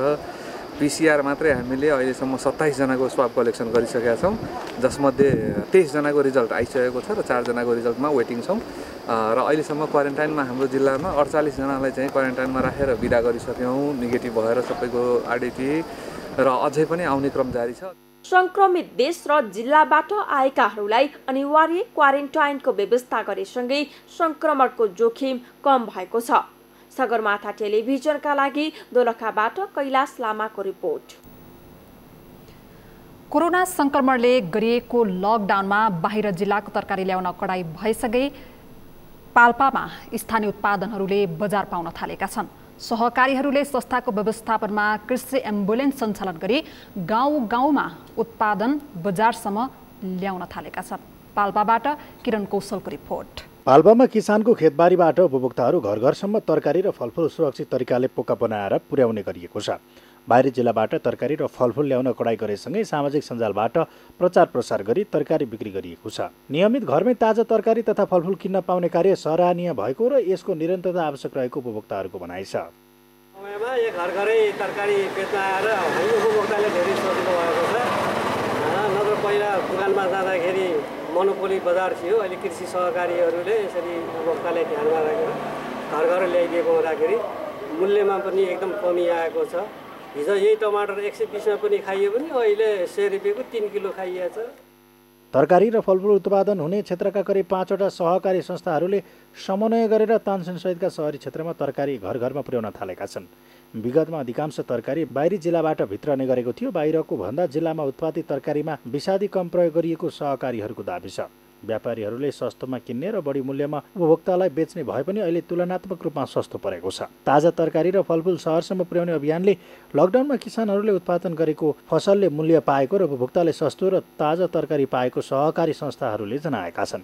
पीसीआर मात्रै हामीले अहिलेसम्म 27 जनाको स्वाब कलेक्सन गरिसकेका छौँ, जसमध्ये 23 जनाको रिजल्ट आइसकेको छ र 4 जनाको रिजल्टमा वेटिङ छौँ। र अहिलेसम्म क्वारेन्टाइनमा हाम्रो जिल्लामा 48 जनालाई चाहिँ क्वारेन्टाइनमा राखेर बिदा गरिसक्यौँ नेगेटिभ भएर सबैको आरडिटी, र अझै पनि आउने क्रम जारी छ। संक्रमित देश र जिल्लाबाट आएकाहरूलाई अनिवार्य क्वारेन्टाइनको व्यवस्था गरेसँगै संक्रमणको जोखिम कम भएको छ। सगरमाथा टेलिभिजनका लागि दोलखाबाट कैलाश लामाको रिपोर्ट। कोरोना संक्रमणले गरिएको लकडाउनमा बाहिर जिल्लाको तरकारी ल्याउन कडाई भएसँगै पाल्पामा स्थानीय उत्पादनहरूले बजार पाउन थालेका छन्। सहकारीहरूले संस्थाको व्यवस्थापनमा कृषि एम्बुलेन्स सञ्चालन गरी गाउँ-गाउँमा उत्पादन बजारसम्म ल्याउन थालेका छन्। पाल्पाबाट किरण कौशलको रिपोर्ट। पाल्पामा किसानको खेतबारीबाट उपभोक्ताहरू घर घरसम्म तरकारी र फलफुल सुरक्षित तरिकाले पोका बनाएर पुर्याउने गरिएको छ। बाहिरी जिल्लाबाट तरकारी र फलफुल ल्याउन कडाई गरेसँगै सामाजिक सञ्जालबाट प्रचार प्रसार गरी तरकारी बिक्री गरिएको छ। नियमित घरमै ताजा तरकारी तथा फलफुल किन्न पाउने कार्य सराहनीय भएको र यसको निरन्तरता आवश्यक रहेको उपभोक्ताहरूको भनाइ छ। समयमा एक घर घरै तरकारी बेच्न आएर हामी उपभोक्ताले धेरै सजिलो भएको छ। नत्र पहिला दोकानमा जाँदाखेरि मोनोपोली बजार थियो, अहिले कृषि सहकारीहरूले यसरी उपभोक्ताले ध्यानमा राखेर घर घर ल्याइदिएको हुँदाखेरि मूल्यमा पनि एकदम कमी आएको छ। हिजो यही टमाटर 120 पनि खाइयो भने अहिले 100 रुपियाँको 3 किलो खाइएको छ। तरकारी र फलफुल उत्पादन हुने क्षेत्रका करिब 5वटा सहकारी संस्थाहरूले समन्वय गरेर तानसेन सहितका सहरी क्षेत्रमा तरकारी घर घरमा पुर्याउन थालेका छन्। विगतमा अधिकांश तरकारी बाहिरी जिल्लाबाट भित्रने गरेको थियो। बाहिरको भन्दा जिल्लामा उत्पादित तरकारीमा विषादी कम प्रयोग गरिएको सहकारीहरूको दाबी छ। व्यापारीहरूले सस्तोमा किन्ने र बढी मूल्यमा उपभोक्तालाई बेच्ने भए पनि अहिले तुलनात्मक रूपमा सस्तो परेको छ। ताजा तरकारी र फलफुल सहरसम्म पुर्याउने अभियानले लकडाउनमा किसानहरूले उत्पादन गरेको फसलले मूल्य पाएको र उपभोक्ताले सस्तो र ताजा तरकारी पाएको सहकारी संस्थाहरूले जनाएका छन्।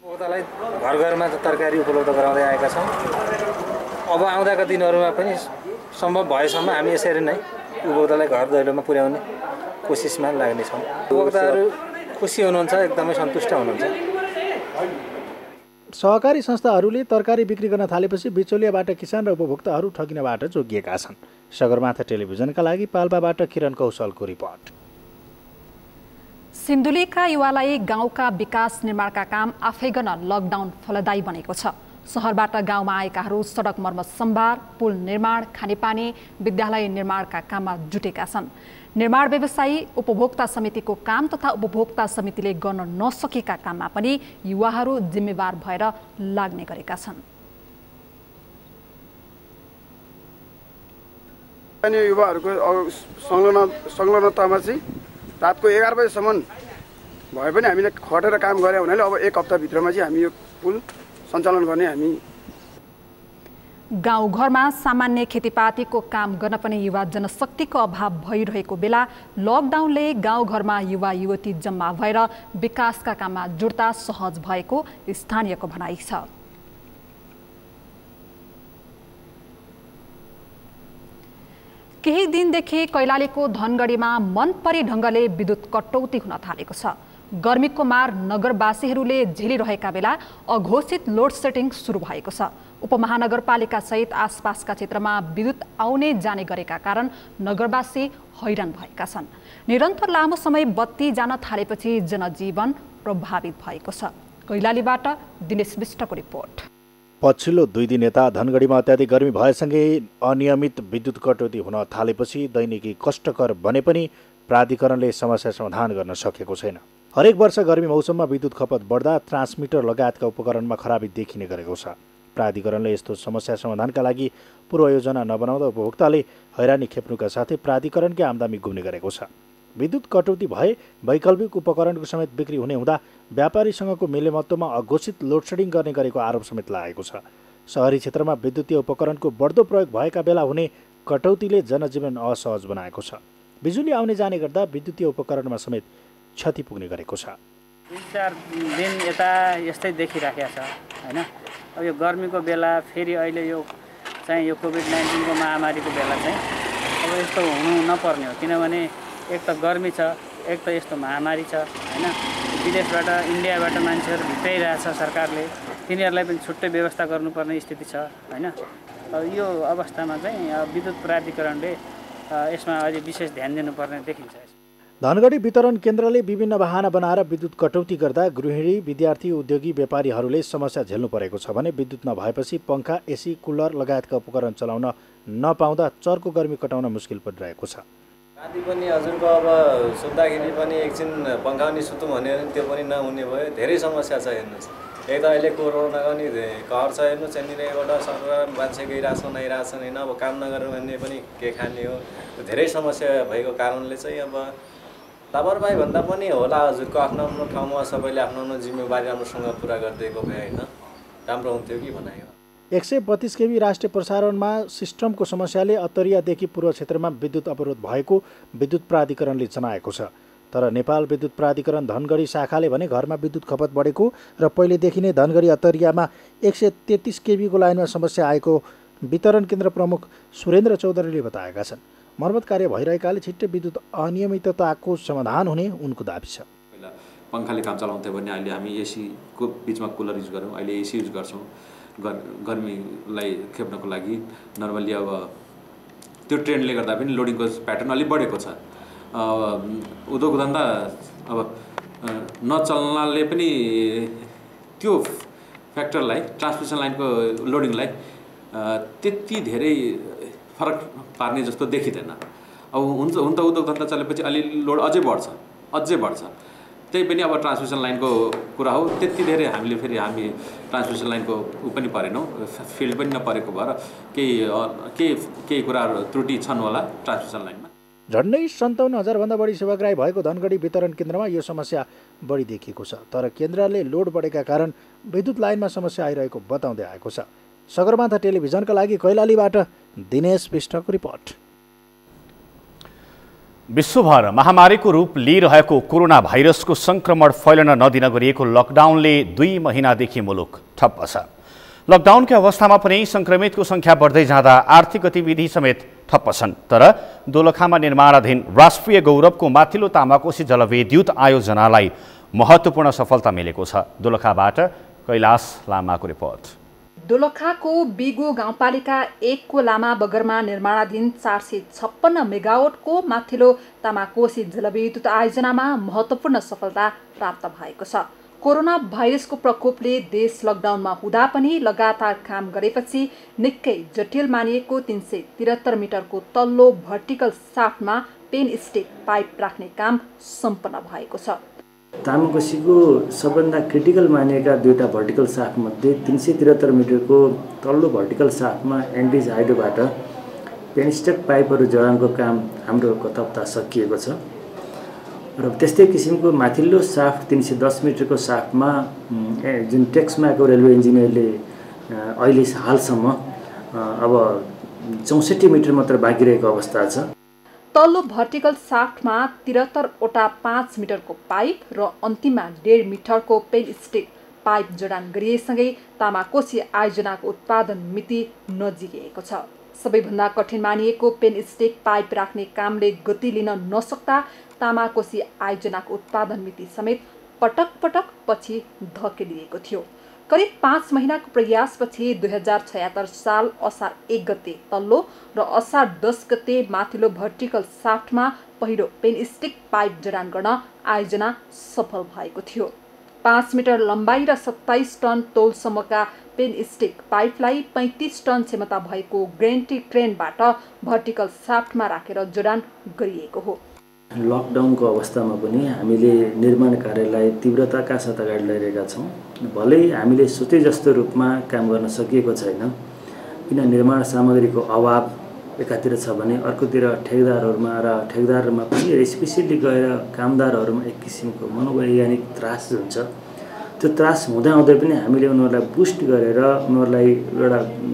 उपभोक्तालाई घर घरमा तरकारी उपलब्ध गराउँदै आएका छौँ। अब आउँदाका दिनहरूमा पनि सम्भव भएसम्म हामी यसरी नै उपभोक्तालाई घर दैलोमा पुर्याउने कोसिसमा लाग्नेछौँ। उपभोक्ताहरू खुसी हुनुहुन्छ, एकदमै सन्तुष्ट हुनुहुन्छ। सहकारी संस्थाहरूले तरकारी बिक्री गर्न थालेपछि बिचौलियाबाट किसान र उपभोक्ताहरू ठगिनबाट जोगिएका छन्। सगरमाथा टेलिभिजनका लागि पाल्पाबाट किरण कौशलको रिपोर्ट। सिन्धुलीका युवालाई गाउँका विकास निर्माणका काम आफै गर्न लकडाउन फलदायी बनेको छ। सहरबाट गाउँमा आएकाहरू सडक मर्मत सम्भार, पुल निर्माण, खानेपानी, विद्यालय निर्माणका काममा जुटेका छन्। निर्माण व्यवसायी उपभोक्ता समितिको काम तथा उपभोक्ता समितिले गर्न नसकेका काममा पनि युवाहरू जिम्मेवार भएर लाग्ने गरेका छन्। स्थानीय युवाहरूको संलग्नतामा चाहिँ रातको 11 बजेसम्म भए पनि हामीले खटेर काम गरे हुनाले अब 1 हप्ताभित्रमा चाहिँ हामी यो पुल सञ्चालन गर्ने। हामी गाउँघरमा सामान्य खेतीपातीको काम गर्न पनि युवा जनशक्तिको अभाव भइरहेको बेला लकडाउनले गाउँघरमा युवा युवती जम्मा भएर विकासका काममा जुट्दा सहज भएको स्थानीयको भनाइ छ। केही दिनदेखि कैलालीको धनगढीमा मनपरी ढङ्गले विद्युत कटौती हुन थालेको छ। गर्मीको मार नगरवासीहरूले झेलिरहेका बेला अघोषित लोड सेटिङ सुरु भएको छ। उपमहानगरपालिका सहित आसपासका क्षेत्रमा विद्युत आउने जाने गरेका कारण नगरवासी हैरान भएका छन्। निरन्तर लामो समय बत्ती जान थालेपछि जनजीवन प्रभावित भएको छ। कैलालीबाट दिनेश विष्टको रिपोर्ट। पछिल्लो 2 दिन यता धनगढीमा अत्याधिक गर्मी भएसँगै अनियमित विद्युत कटौती हुन थालेपछि दैनिकी कष्टकर बने पनि प्राधिकरणले समस्या समाधान गर्न सकेको छैन। हरेक वर्ष गर्मी मौसममा विद्युत खपत बढ्दा ट्रान्समिटर लगायतका उपकरणमा खराबी देखिने गरेको छ। प्राधिकरणले यस्तो समस्या समाधानका लागि पूर्वयोजना नबनाउँदा उपभोक्ताले हैरानी खेप्नुका साथै प्राधिकरणकै आमदानी गुम्ने गरेको छ। विद्युत कटौती भए वैकल्पिक उपकरणको समेत बिक्री हुने हुँदा व्यापारीसँगको मिलेमत्वमा अघोषित लोडसेडिङ गर्ने गरेको आरोप समेत लागेको छ। सहरी क्षेत्रमा विद्युतीय उपकरणको बढ्दो प्रयोग भएका बेला हुने कटौतीले जनजीवन असहज बनाएको छ। बिजुली आउने जाने गर्दा विद्युतीय उपकरणमा समेत क्षति पुग्ने गरेको छ। 3-4 दिन यता यस्तै देखिराखेको छ हैन। अब यो गर्मीको बेला फेरि अहिले यो कोभिड-19 को महामारीको बेला चाहिँ अब यस्तो हुनु नपर्ने हो, किनभने एक त गर्मी छ, एक त यस्तो महामारी छ हैन। विदेशबाट इन्डियाबाट मान्छेहरू भित्राइरहेछ सरकारले, तिनीहरूलाई पनि छुट्टै व्यवस्था गर्नुपर्ने स्थिति छ हैन। अब यो अवस्थामा चाहिँ विद्युत प्राधिकरणले यसमा अलि विशेष ध्यान दिनुपर्ने देखिन्छ। धनगढी वितरण केन्द्रले विभिन्न बहाना बनाएर विद्युत कटौती गर्दा गृहिणी, विद्यार्थी, उद्योगी, व्यापारीहरूले समस्या झेल्नु परेको छ भने विद्युत नभएपछि पङ्खा, एसी, कुलर लगायतका उपकरण चलाउन नपाउँदा चर्को गर्मी कटाउन मुस्किल परिरहेको छ। राति पनि हजुरको अब सुत्दाखेरि पनि एकछिन पङ्खा पनि सुतौँ भने त्यो पनि नहुने भयो। धेरै समस्या छ हेर्नुहोस्। एक त अहिले कोरोनाको नि कहर छ हेर्नुहोस्। यहाँनिर एउटा सरकार मान्छे गइरहेछन् आइरहेछन् होइन। अब काम नगरेर भने पनि के खाने हो। धेरै समस्या भएको कारणले चाहिँ अब लापरवाही भन्दा पनि होला हजुरको आफ्नो आफ्नो ठाउँमा सबैले आफ्नो आफ्नो जिम्मेवारी राम्रोसँग पुरा गरिदिएको भए होइन राम्रो हुन्थ्यो कि भनाइ हो। 132 केबी राष्ट्रिय प्रसारणमा सिस्टमको समस्याले अत्तरियादेखि पूर्व क्षेत्रमा विद्युत अवरोध भएको विद्युत प्राधिकरणले जनाएको छ। तर नेपाल विद्युत प्राधिकरण धनगढी शाखाले भने घरमा विद्युत खपत बढेको र पहिलेदेखि नै धनगढी अत्तरियामा 133 केबीको लाइनमा समस्या आएको वितरण केन्द्र प्रमुख सुरेन्द्र चौधरीले बताएका छन्। मर्मत कार्य भइरहेकाले छिट्टै विद्युत अनियमितताको समाधान हुने उनको दाबी छ। पहिला पङ्खाले काम चलाउँथ्यो भने अहिले हामी एसीको बिचमा कुलर युज गऱ्यौँ, अहिले एसी युज गर्छौँ गर्मीलाई खेप्नको लागि। नर्मल्ली अब त्यो ट्रेन्डले गर्दा पनि लोडिङको प्याटर्न अलिक बढेको छ। उद्योग धन्दा अब नचल्नाले पनि त्यो फ्याक्टरलाई ट्रान्समिसन लाइनको लोडिङलाई त्यति धेरै फरक पार्ने जस्तो देखिँदैन। अब हुन्छ हुन त उद्योग धन्दा चलेपछि अलि लोड अझै बढ्छ। त्यही पनि अब ट्रान्समिसन लाइनको कुरा हो। त्यति धेरै हामी ट्रान्समिसन लाइनको पनि परेनौँ, फिल्ड पनि नपरेको भएर केही कुराहरू त्रुटि छन् होला ट्रान्समिसन लाइनमा। झन्डै 57,000 भन्दा बढी सेवाग्राही भएको धनगढी वितरण केन्द्रमा यो समस्या बढी देखिएको छ। तर केन्द्रले लोड बढेका कारण विद्युत लाइनमा समस्या आइरहेको बताउँदै आएको छ। सगरमाथा टेलिभिजनका लागि कैलालीबाट दिनेश विष्टको रिपोर्ट। विश्वभर महामारीको रूप लिइरहेको कोरोना भाइरसको संक्रमण फैलन नदिन गरिएको लकडाउनले 2 महिनादेखि मुलुक ठप्प छ। लकडाउनकै अवस्थामा पनि संक्रमितको संख्या बढ्दै जाँदा आर्थिक गतिविधि समेत ठप्प छन्। तर दोलखामा निर्माणाधीन राष्ट्रिय गौरवको माथिल्लो तामाकोशी जलविद्युत आयोजनालाई महत्त्वपूर्ण सफलता मिलेको छ। दोलखाबाट कैलाश लामाको रिपोर्ट। दोलखाको बिगो गाउँपालिका 1 को लामा बगरमा निर्माणाधीन 456 मेगावाटको माथिल्लो तामाकोशी जलविद्युत आयोजनामा महत्त्वपूर्ण सफलता प्राप्त भएको छ। कोरोना भाइरसको प्रकोपले देश लकडाउनमा हुँदा पनि लगातार काम गरेपछि निकै जटिल मानिएको 373 मिटरको तल्लो भर्टिकल साफ्टमा पेन स्टिक पाइप राख्ने काम सम्पन्न भएको छ। तामाकोशीको सबभन्दा क्रिटिकल मानिएका 2टा भर्टिकल साफ्टमध्ये 373 मिटरको तल्लो भर्टिकल साफ्टमा एन्ड्रिज हाइड्रोबाट पेनस्टेक पाइपहरू जडानको काम हाम्रो गत हप्ता सकिएको छ र त्यस्तै किसिमको माथिल्लो साफ्ट 310 मिटरको साफ्टमा जुन टेक्समाको रेलवे इन्जिनियरले अहिले हालसम्म अब 64 मिटर मात्र बाँकी रहेको अवस्था छ। तल्लो भर्टिकल साफ्टमा 73वटा 5 मिटरको पाइप र अन्तिममा 1.5 मिटरको पेन स्टिक पाइप जडान गरिएसँगै तामाकोशी आयोजनाको उत्पादन मिति नजिकिएको छ। सबैभन्दा कठिन मानिएको पेन स्टिक पाइप राख्ने कामले गति लिन नसक्दा तामाकोशी आयोजनाको उत्पादन मिति समेत पटक पटक पछि धकेलिएको थियो। करिब 5 महिनाको प्रयासपछि 2076 साल असार 1 गते तल्लो र असार 10 गते माथिल्लो भर्टिकल साफ्टमा पहिलो पेन स्टिक पाइप जडान गर्न आयोजना सफल भएको थियो। 5 मिटर लम्बाइ र 27 टन तौलसम्मका पेन स्टिक पाइपलाई 35 टन क्षमता भएको ग्रेन्टी क्रेनबाट भर्टिकल साफ्टमा राखेर जडान गरिएको हो। लकडाउनको अवस्थामा पनि हामीले निर्माण कार्यलाई तीव्रताका साथ अगाडि लैरहेका छौँ। भलै हामीले सोचे जस्तो रूपमा काम गर्न सकिएको छैन, किन निर्माण सामग्रीको अभाव एकातिर छ भने अर्कोतिर ठेकदारमा पनि स्पेसियली गएर कामदारहरूमा एक किसिमको मनोवैज्ञानिक त्रास हुन्छ। त्यो त्रास हुँदाहुँदै पनि हामीले उनीहरूलाई बुस्ट गरेर उनीहरूलाई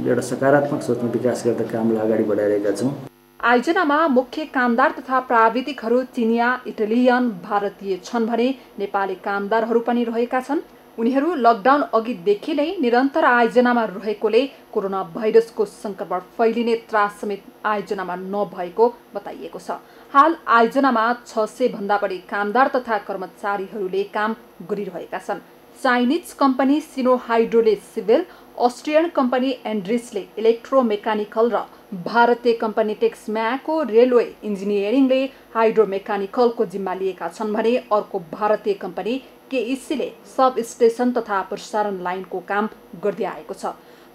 एउटा सकारात्मक सोचमा विकास गर्दा कामलाई अगाडि बढाइरहेका छौँ। आयोजनामा मुख्य कामदार तथा प्राविधिकहरू चिनिया, इटालियन, भारतीय छन् भने नेपाली कामदारहरू पनि रहेका छन्। उनीहरू लकडाउन अघिदेखि नै निरन्तर आयोजनामा रहेकोले कोरोना भाइरसको संक्रमण फैलिने त्रास समेत आयोजनामा नभएको बताइएको छ। हाल आयोजनामा 600 भन्दा बढी कामदार तथा कर्मचारीहरूले काम गरिरहेका छन्। चाइनिज कम्पनी सिनो हाइड्रोले सिभिल, अस्ट्रियन कम्पनी एन्ड्रिसले इलेक्ट्रोमेकानिकल र भारतीय कम्पनी टेक्सम्याको रेलवे इन्जिनियरिङले हाइड्रोमेकानिकलको जिम्मा लिएका छन् भने अर्को भारतीय कम्पनी केइसीले सब स्टेसन तथा प्रसारण लाइनको काम गर्दै आएको छ।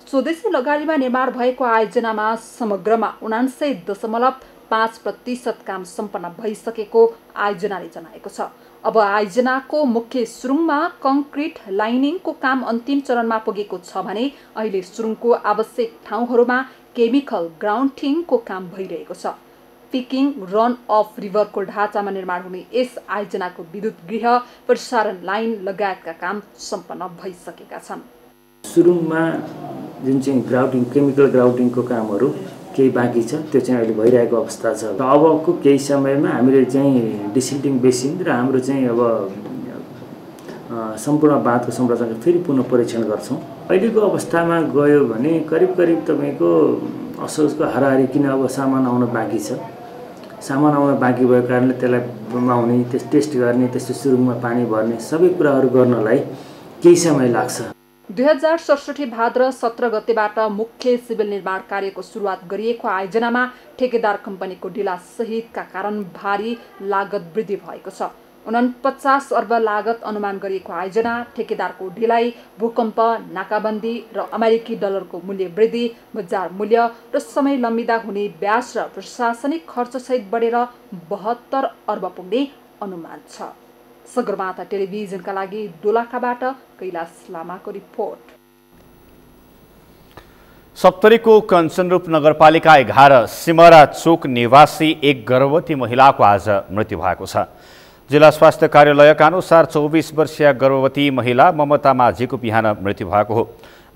स्वदेशी लगानीमा निर्माण भएको आयोजनामा समग्रमा 79.5% काम सम्पन्न भइसकेको आयोजनाले जनाएको छ। अब आयोजनाको मुख्य सुरुङमा कङ्क्रिट लाइनिङको काम अन्तिम चरणमा पुगेको छ भने अहिले सुरुङको आवश्यक ठाउँहरूमा केमिकल ग्राउन्डिङको काम भइरहेको छ। पिकिङ रन अफ रिभरको ढाँचामा निर्माण हुने यस आयोजनाको विद्युत गृह, प्रसारण लाइन लगायतका काम सम्पन्न भइसकेका छन्। सुरुङमा जुन चाहिँ ग्राउन्डिङ केमिकल ग्राउन्डिङको कामहरू केही बाँकी छ, त्यो चाहिँ अहिले भइरहेको अवस्था छ। अबको केही समयमा हामीले चाहिँ डिसिल्टिङ बेसिन र हाम्रो चाहिँ अब सम्पूर्ण बाँधको संरचना फेरि पुनः परीक्षण गर्छौँ। अहिलेको अवस्थामा गयो भने करिब तपाईँको असोजको हाराहारी किन अब सामान आउन बाँकी छ। सामान आउन बाँकी भएको कारणले त्यसलाई बनाउने, टेस्ट गर्ने, त्यस्तो सुरुङमा पानी भर्ने सबै कुराहरू गर्नलाई केही समय लाग्छ। 2067 भाद्र 17 गतेबाट मुख्य सिभिल निर्माण कार्यको सुरुवात गरिएको आयोजनामा ठेकेदार कम्पनीको ढिला सहितका कारण भारी लागत वृद्धि भएको छ। 49 अर्ब लागत अनुमान गरिएको आयोजना ठेकेदारको ढिलाइ, भूकम्प, नाकाबन्दी र अमेरिकी डलरको मूल्य वृद्धि, बजार मूल्य र समय लम्बिँदा हुने ब्याज र प्रशासनिक खर्चसहित बढेर 72 अर्ब पुग्ने अनुमान छ। सगरमाथा टेलिभिजनका लागि दोलखाबाट कैलाश लामाको रिपोर्ट। सप्तरीको कञ्चनरूप नगरपालिका 11 सिमरा चोक निवासी एक गर्भवती महिलाको आज मृत्यु भएको छ। जिल्ला स्वास्थ्य कार्यालयका अनुसार 24 वर्षीय गर्भवती महिला ममता माझीको बिहान मृत्यु भएको हो।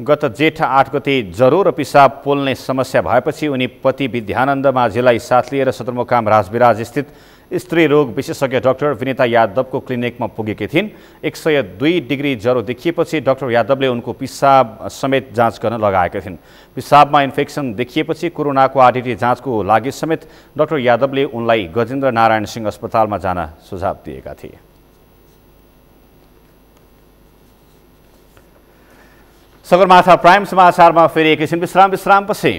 गत जेठ 8 गते ज्वरो र पिसाब पोल्ने समस्या भएपछि उनी पति विद्यानन्द माझीलाई साथ लिएर सदरमुकाम राजविराज स्थित स्त्री रोग विशेषज्ञ डाक्टर विनिता यादवको क्लिनिकमा पुगेकी थिइन्। 102 डिग्री ज्वरो देखिएपछि डाक्टर यादवले उनको पिसाब समेत जाँच गर्न लगाएका थिइन्। पिसाबमा इन्फेक्सन देखिएपछि कोरोनाको आरटीटी जाँचको लागि समेत डाक्टर यादवले उनलाई गजेन्द्र नारायण सिंह अस्पतालमा जान सुझाव दिएका थिए। सगरमाथा प्राइम समाचारमा फेरि एकैछिन विश्रामपछि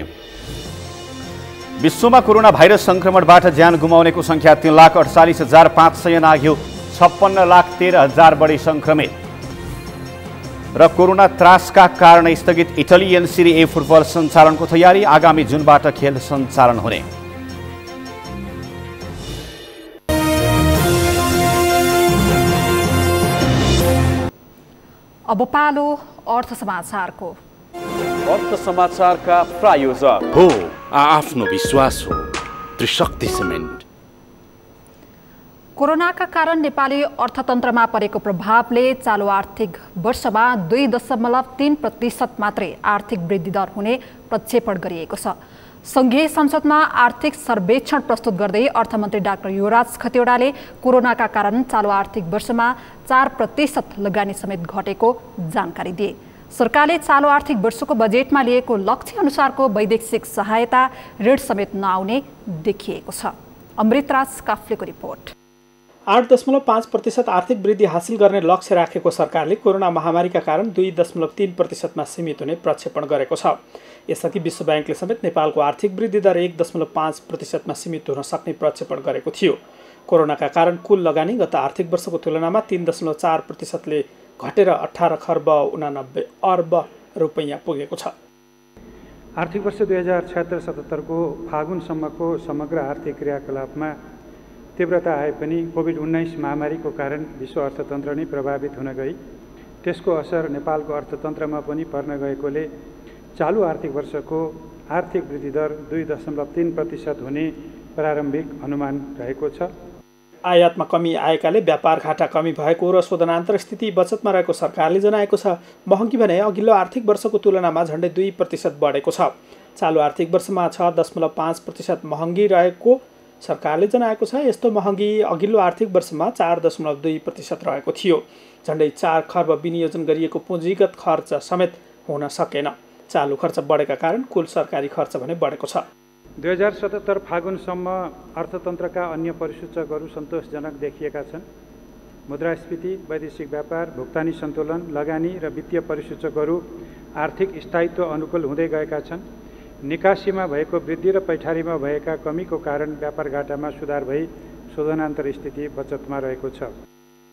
विश्वमा कोरोना भाइरस संक्रमणबाट ज्यान गुमाउनेको संख्या 3,48,500 नाग्यो। 56,13,000 बढी संक्रमित। र कोरोना त्रासका कारण स्थगित इटालियन सिरी ए फुटबल सञ्चालनको तयारी। आगामी जुनबाट खेल सञ्चालन हुने। अब पालो अर्थ समाचारको। अर्थ समाचारका प्रायोजक हो आफ्नो विश्वास हो त्रिशक्ति सिमेन्ट। कोरोनाका कारण नेपाली अर्थतन्त्रमा परेको प्रभावले चालु आर्थिक वर्षमा 2.3% मात्रै आर्थिक वृद्धि दर हुने प्रक्षेपण गरिएको छ। संघीय संसदमा आर्थिक सर्वेक्षण प्रस्तुत गर्दै अर्थमन्त्री डाक्टर युवराज खतिवडाले कोरोनाका कारण चालु आर्थिक वर्षमा 4% लगानी समेत घटेको जानकारी दिए। सरकारले चालु आर्थिक वर्षको बजेटमा लिएको लक्ष्य अनुसारको वैदेशिक सहायता ऋण समेत नआउने देखिएको छ। अमृतराज काफ्लेको रिपोर्ट। 8.5% आर्थिक वृद्धि हासिल गर्ने लक्ष्य राखेको सरकारले कोरोना महामारीका कारण 2.3%मा सीमित हुने प्रक्षेपण गरेको छ। यसअघि विश्व ब्याङ्कले समेत नेपालको आर्थिक वृद्धि दर 1.5%मा सीमित हुन सक्ने प्रक्षेपण गरेको थियो। कोरोनाका कारण कुल लगानी गत आर्थिक वर्षको तुलनामा 3.4%ले घटेर 18 खर्ब 89 अर्ब रुपैयाँ पुगेको छ। आर्थिक वर्ष 2076-77 को फागुनसम्मको समग्र आर्थिक क्रियाकलापमा तीव्रता आए पनि कोभिड-19 महामारीको कारण विश्व अर्थतन्त्र नै प्रभावित हुन गई। त्यसको असर नेपालको अर्थतन्त्रमा पनि पर्न गएकोले चालु आर्थिक वर्षको आर्थिक वृद्धि दर 2.3% हुने प्रारम्भिक अनुमान रहेको छ। आयातमा कमी आएकाले व्यापार घाटा कमी भएको र शोधनान्तर स्थिति बचतमा रहेको सरकारले जनाएको छ। महँगी भने अघिल्लो आर्थिक वर्षको तुलनामा झन्डै 2% बढेको छ। चालु आर्थिक वर्षमा 6.5% महँगी रहेको सरकारले जनाएको छ। यस्तो महँगी अघिल्लो आर्थिक वर्षमा 4.2% रहेको थियो। झन्डै 4 खर्ब विनियोजन गरिएको पुँजीगत खर्च समेत हुन सकेन। चालु खर्च बढेका कारण कुल सरकारी खर्च भने बढेको छ। 2077 फागुनसम्म अर्थतन्त्रका अन्य परिसूचकहरू सन्तोषजनक देखिएका छन्। मुद्रास्फीति, वैदेशिक व्यापार, भुक्तानी सन्तुलन, लगानी र वित्तीय परिसूचकहरू आर्थिक स्थायित्व अनुकूल हुँदै गएका छन्। निकासीमा भएको वृद्धि र पैठारीमा भएका कमीको कारण व्यापार घाटामा सुधार भई शोधनान्तर स्थिति बचतमा रहेको छ।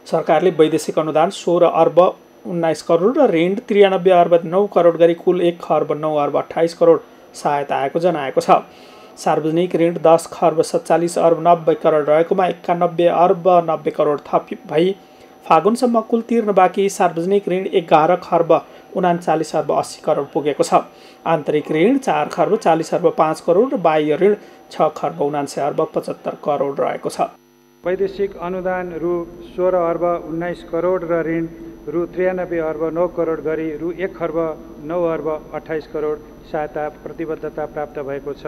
सरकारले वैदेशिक अनुदान 16 अर्ब 19 करोड र ऋण 93 अर्ब 9 करोड गरी कुल 1 खर्ब 9 अर्ब 28 करोड सहायता आएको जनाएको छ। सार्वजनिक ऋण 10 खर्ब 47 अर्ब 90 करोड रहेकोमा 91 अर्ब 90 करोड थप भई फागुनसम्म कुल तिर्न बाँकी सार्वजनिक ऋण 11 खर्ब 39 अर्ब 80 करोड पुगेको छ। आन्तरिक ऋण 4 खर्ब 40 अर्ब 5 करोड र बाह्य ऋण 6 खर्ब 79 अर्ब 75 करोड रहेको छ। वैदेशिक अनुदान रु 16 अर्ब 19 करोड र ऋण रु 93 अर्ब 9 करोड गरी रु 1 खर्ब 9 अर्ब 28 करोड सहायता प्रतिबद्धता प्राप्त भएको छ।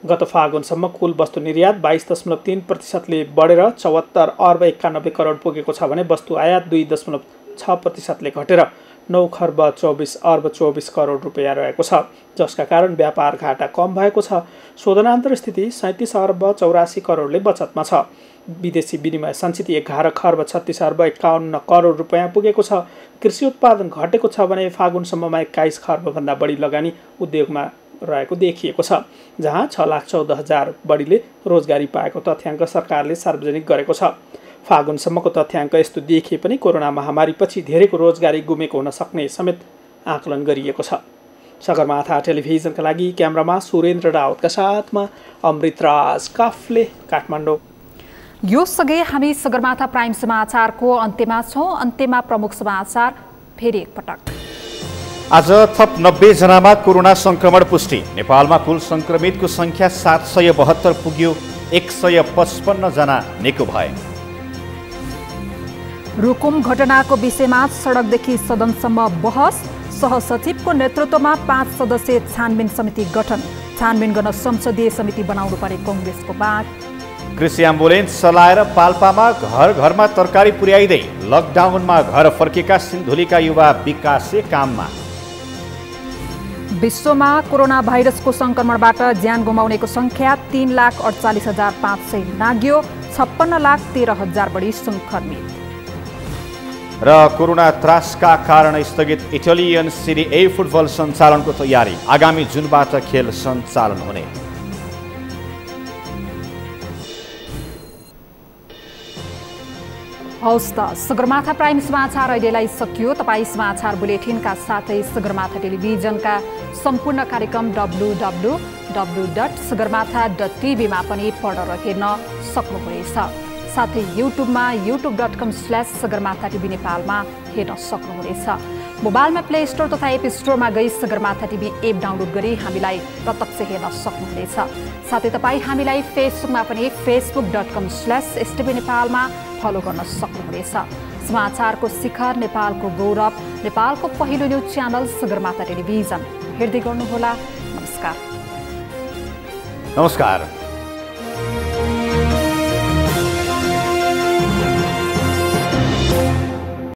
गत फागुनसम्म कुल वस्तु निर्यात 22.3%ले बढेर 74 अर्ब 91 करोड पुगेको छ भने वस्तु आयात 2.6%ले घटेर 9 खर्ब 24 अर्ब 24 करोड रुपैयाँ रहेको छ, जसका कारण व्यापार घाटा कम भएको छ। शोधनान्तर स्थिति 37 अर्ब 84 करोडले बचतमा छ। विदेशी विनिमय सञ्चित 11 खर्ब 36 अर्ब 51 करोड रुपैयाँ पुगेको छ। कृषि उत्पादन घटेको छ भने फागुनसम्ममा 21 खर्बभन्दा बढी लगानी उद्योगमा रहेको देखिएको छ, जहाँ 6,14,000 बढीले रोजगारी पाएको तथ्याङ्क सरकारले सार्वजनिक गरेको छ। फागुनसम्मको तथ्याङ्क यस्तो देखिए पनि कोरोना महामारीपछि धेरैको रोजगारी गुमेको हुन सक्ने समेत आकलन गरिएको छ। सगरमाथा टेलिभिजनका लागि क्यामेरामा सुरेन्द्र रावतका साथमा अमृतराज काफ्ले, काठमाडौँ। यो सँगै हामी सगरमाथा प्राइम समाचारको अन्त्यमा छौँ। अन्त्यमा प्रमुख समाचार फेरि एकपटक। आज थप 90 जनामा कोरोना संक्रमण पुष्टि। नेपालमा कुल संक्रमितको संख्या 772 पुग्यो। 155 जना निको भए। रुकुम घटनाको विषयमा सडकदेखि सदनसम्म बहस। सहसचिवको नेतृत्वमा 5 सदस्यीय छानबिन समिति गठन। छानबिन गर्न संसदीय समिति बनाउनु पर्ने कांग्रेसको माग। कृषि एम्बुलेन्स चलाएर पाल्पामा घर घरमा तरकारी पुर्याइदै लकडाउनमा घर फर्केका सिन्धुलीका युवा विकासे काममा। विश्वमा कोरोना भाइरसको संक्रमणबाट ज्यान गुमाउनेको संख्या 3,48,500 नाग्यो। 56,13,000 बढी संक्रमित। र कोरोना त्रासका कारण स्थगित इटालियन सिरी ए फुटबल सञ्चालनको तयारी। आगामी जुनबाट खेल सञ्चालन हुने। हौस् त सगरमाथा प्राइम समाचार अहिलेलाई सकियो। तपाईँ समाचार बुलेटिनका साथै सगरमाथा टेलिभिजनका सम्पूर्ण कार्यक्रम www.sagarmatha.tv मा पनि पढ र हेर्न सक्नुहुनेछ। साथै युट्युबमा youtube.com/sagarmatha TV नेपालमा हेर्न सक्नुहुनेछ। मोबाइलमा प्ले स्टोर तथा एप स्टोरमा गई सगरमाथा टिभी एप डाउनलोड गरी हामीलाई प्रत्यक्ष हेर्न सक्नुहुनेछ। साथै तपाईँ हामीलाई फेसबुकमा पनि facebook.com/STV नेपालमा फलो गर्न सक्नुहुनेछ। समाचारको शिखर, नेपालको गौरव, नेपालको पहिलो न्युज च्यानल सगरमाथा टेलिभिजन हेर्दै गर्नुहोला। नमस्कार।